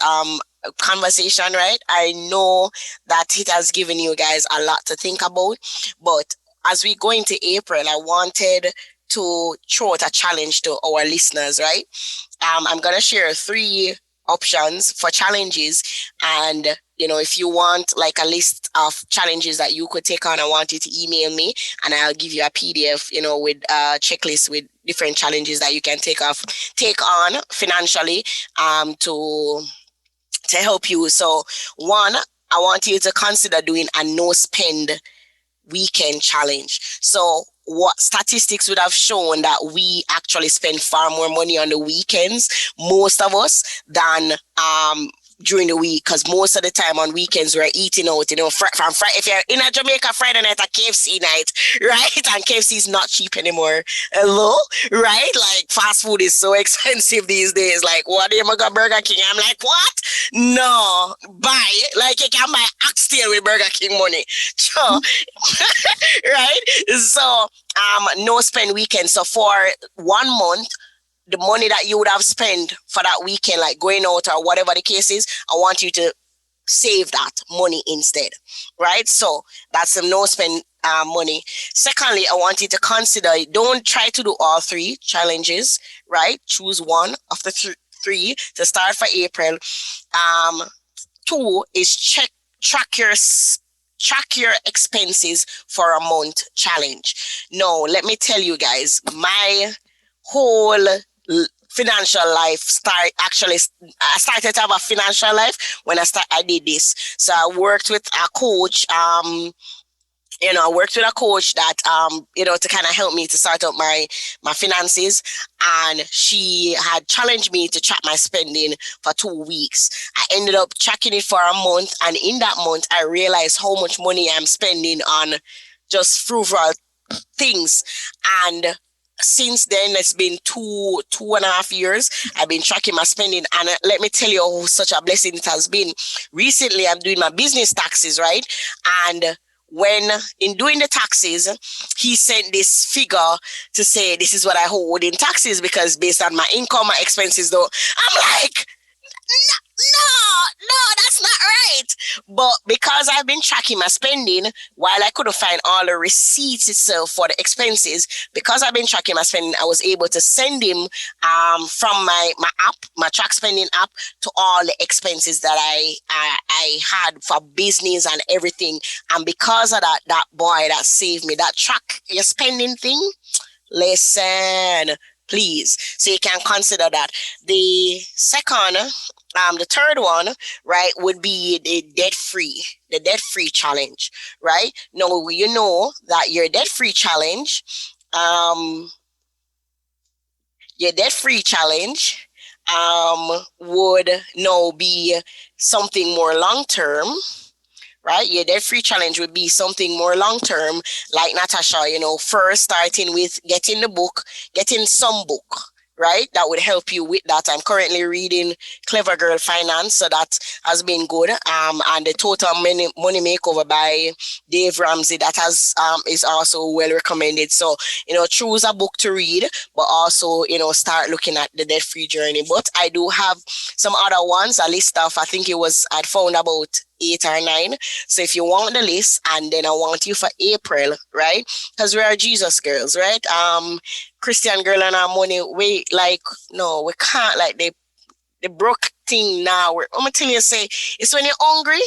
conversation, right? I know that it has given you guys a lot to think about, but as we go into April, I wanted to throw out a challenge to our listeners, right? I'm going to share 3 options for challenges. And, if you want like a list of challenges that you could take on, I want you to email me and I'll give you a PDF, with a checklist with different challenges that you can take on financially to help you. So 1, I want you to consider doing a no spend weekend challenge. So what statistics would have shown that we actually spend far more money on the weekends, most of us, than during the week, because most of the time on weekends we're eating out, from Friday. If you're in a Jamaica, Friday night, a KFC night, right? And KFC is not cheap anymore. Hello, right? Like fast food is so expensive these days. Like, what do you got Burger King? I'm like, what? No, buy. Like you can buy oxtail with Burger King money. So, right? So, no spend weekend. So for 1 month, the money that you would have spent for that weekend, like going out or whatever the case is, I want you to save that money instead, right? So that's some no spend money. Secondly, I want you to consider, don't try to do all 3 challenges, right? Choose one of the 3 to start for April. 2 is track your expenses for a month challenge. No, let me tell you guys, my whole financial life I started to have a financial life when I did this. So I worked with a coach. I worked with a coach that, to kind of help me to start out my finances. And she had challenged me to track my spending for 2 weeks. I ended up tracking it for a month. And in that month, I realized how much money I'm spending on just frugal things. And since then, it's been 2.5 years. I've been tracking my spending, and let me tell you how such a blessing it has been. Recently, I'm doing my business taxes, right? And when in doing the taxes, he sent this figure to say, this is what I owed in taxes, because based on my income, my expenses, though, I'm like, no, that's not right. But because I've been tracking my spending, while I couldn't find all the receipts itself for the expenses, because I've been tracking my spending, I was able to send him from my app, my track spending app, to all the expenses that I had for business and everything. And because of that boy, that saved me, that track your spending thing, listen, please. So you can consider that. The third one, right, would be the debt-free challenge, right? Now, you know that your debt-free challenge would now be something more long-term, right? Your debt-free challenge would be something more long-term, like Natasha, first starting with getting some book, right? That would help you with that. I'm currently reading Clever Girl Finance, so that has been good. And the Total Money Makeover by Dave Ramsey, that is also well recommended. So, choose a book to read, but also, start looking at the debt-free journey. But I do have some other ones, a list of, I'd found about 8 or 9. So if you want the list, and then I want you for April, right? Because we are Jesus girls, right? Christian girl and our money, we can't, like, the broke thing now. I'm gonna tell you, say, it's when you're hungry,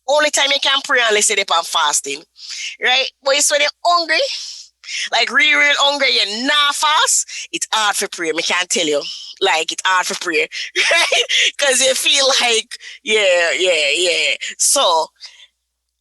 only time you can pray unless you're on fasting, right? But it's when you're hungry, like real hungry, you're not fast, it's hard for prayer. I can't tell you. Like, it's hard for prayer, right? Because you feel like, yeah. So,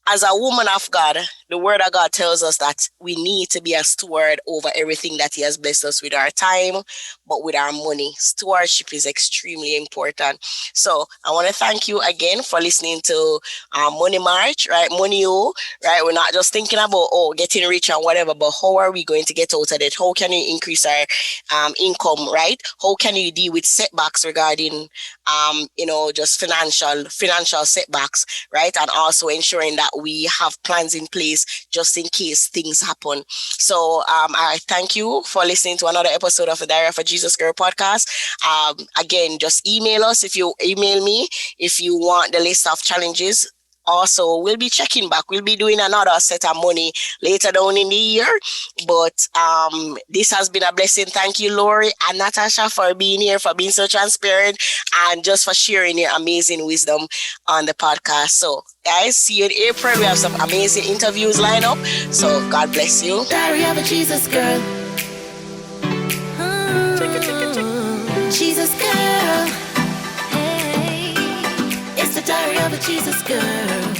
as a woman of God, the word of God tells us that we need to be a steward over everything that he has blessed us with, our time, but with our money. Stewardship is extremely important. So I want to thank you again for listening to Money March, right? Money O, right? We're not just thinking about, getting rich and whatever, but how are we going to get out of it? How can you increase our income, right? How can you deal with setbacks regarding, just financial setbacks, right? And also ensuring that we have plans in place just in case things happen. So I thank you for listening to another episode of the Diary of a Jesus Girl podcast. Again, just email us if you email me if you want the list of challenges. Also, we'll be checking back. We'll be doing another set of money later down in the year. But this has been a blessing. Thank you, Laurie and Natasha, for being here, for being so transparent, and just for sharing your amazing wisdom on the podcast. So, guys, see you in April. We have some amazing interviews lined up. So, God bless you. Diary of a Jesus Girl. Jesus Girl. Hey, it's the Diary of a Jesus Girl.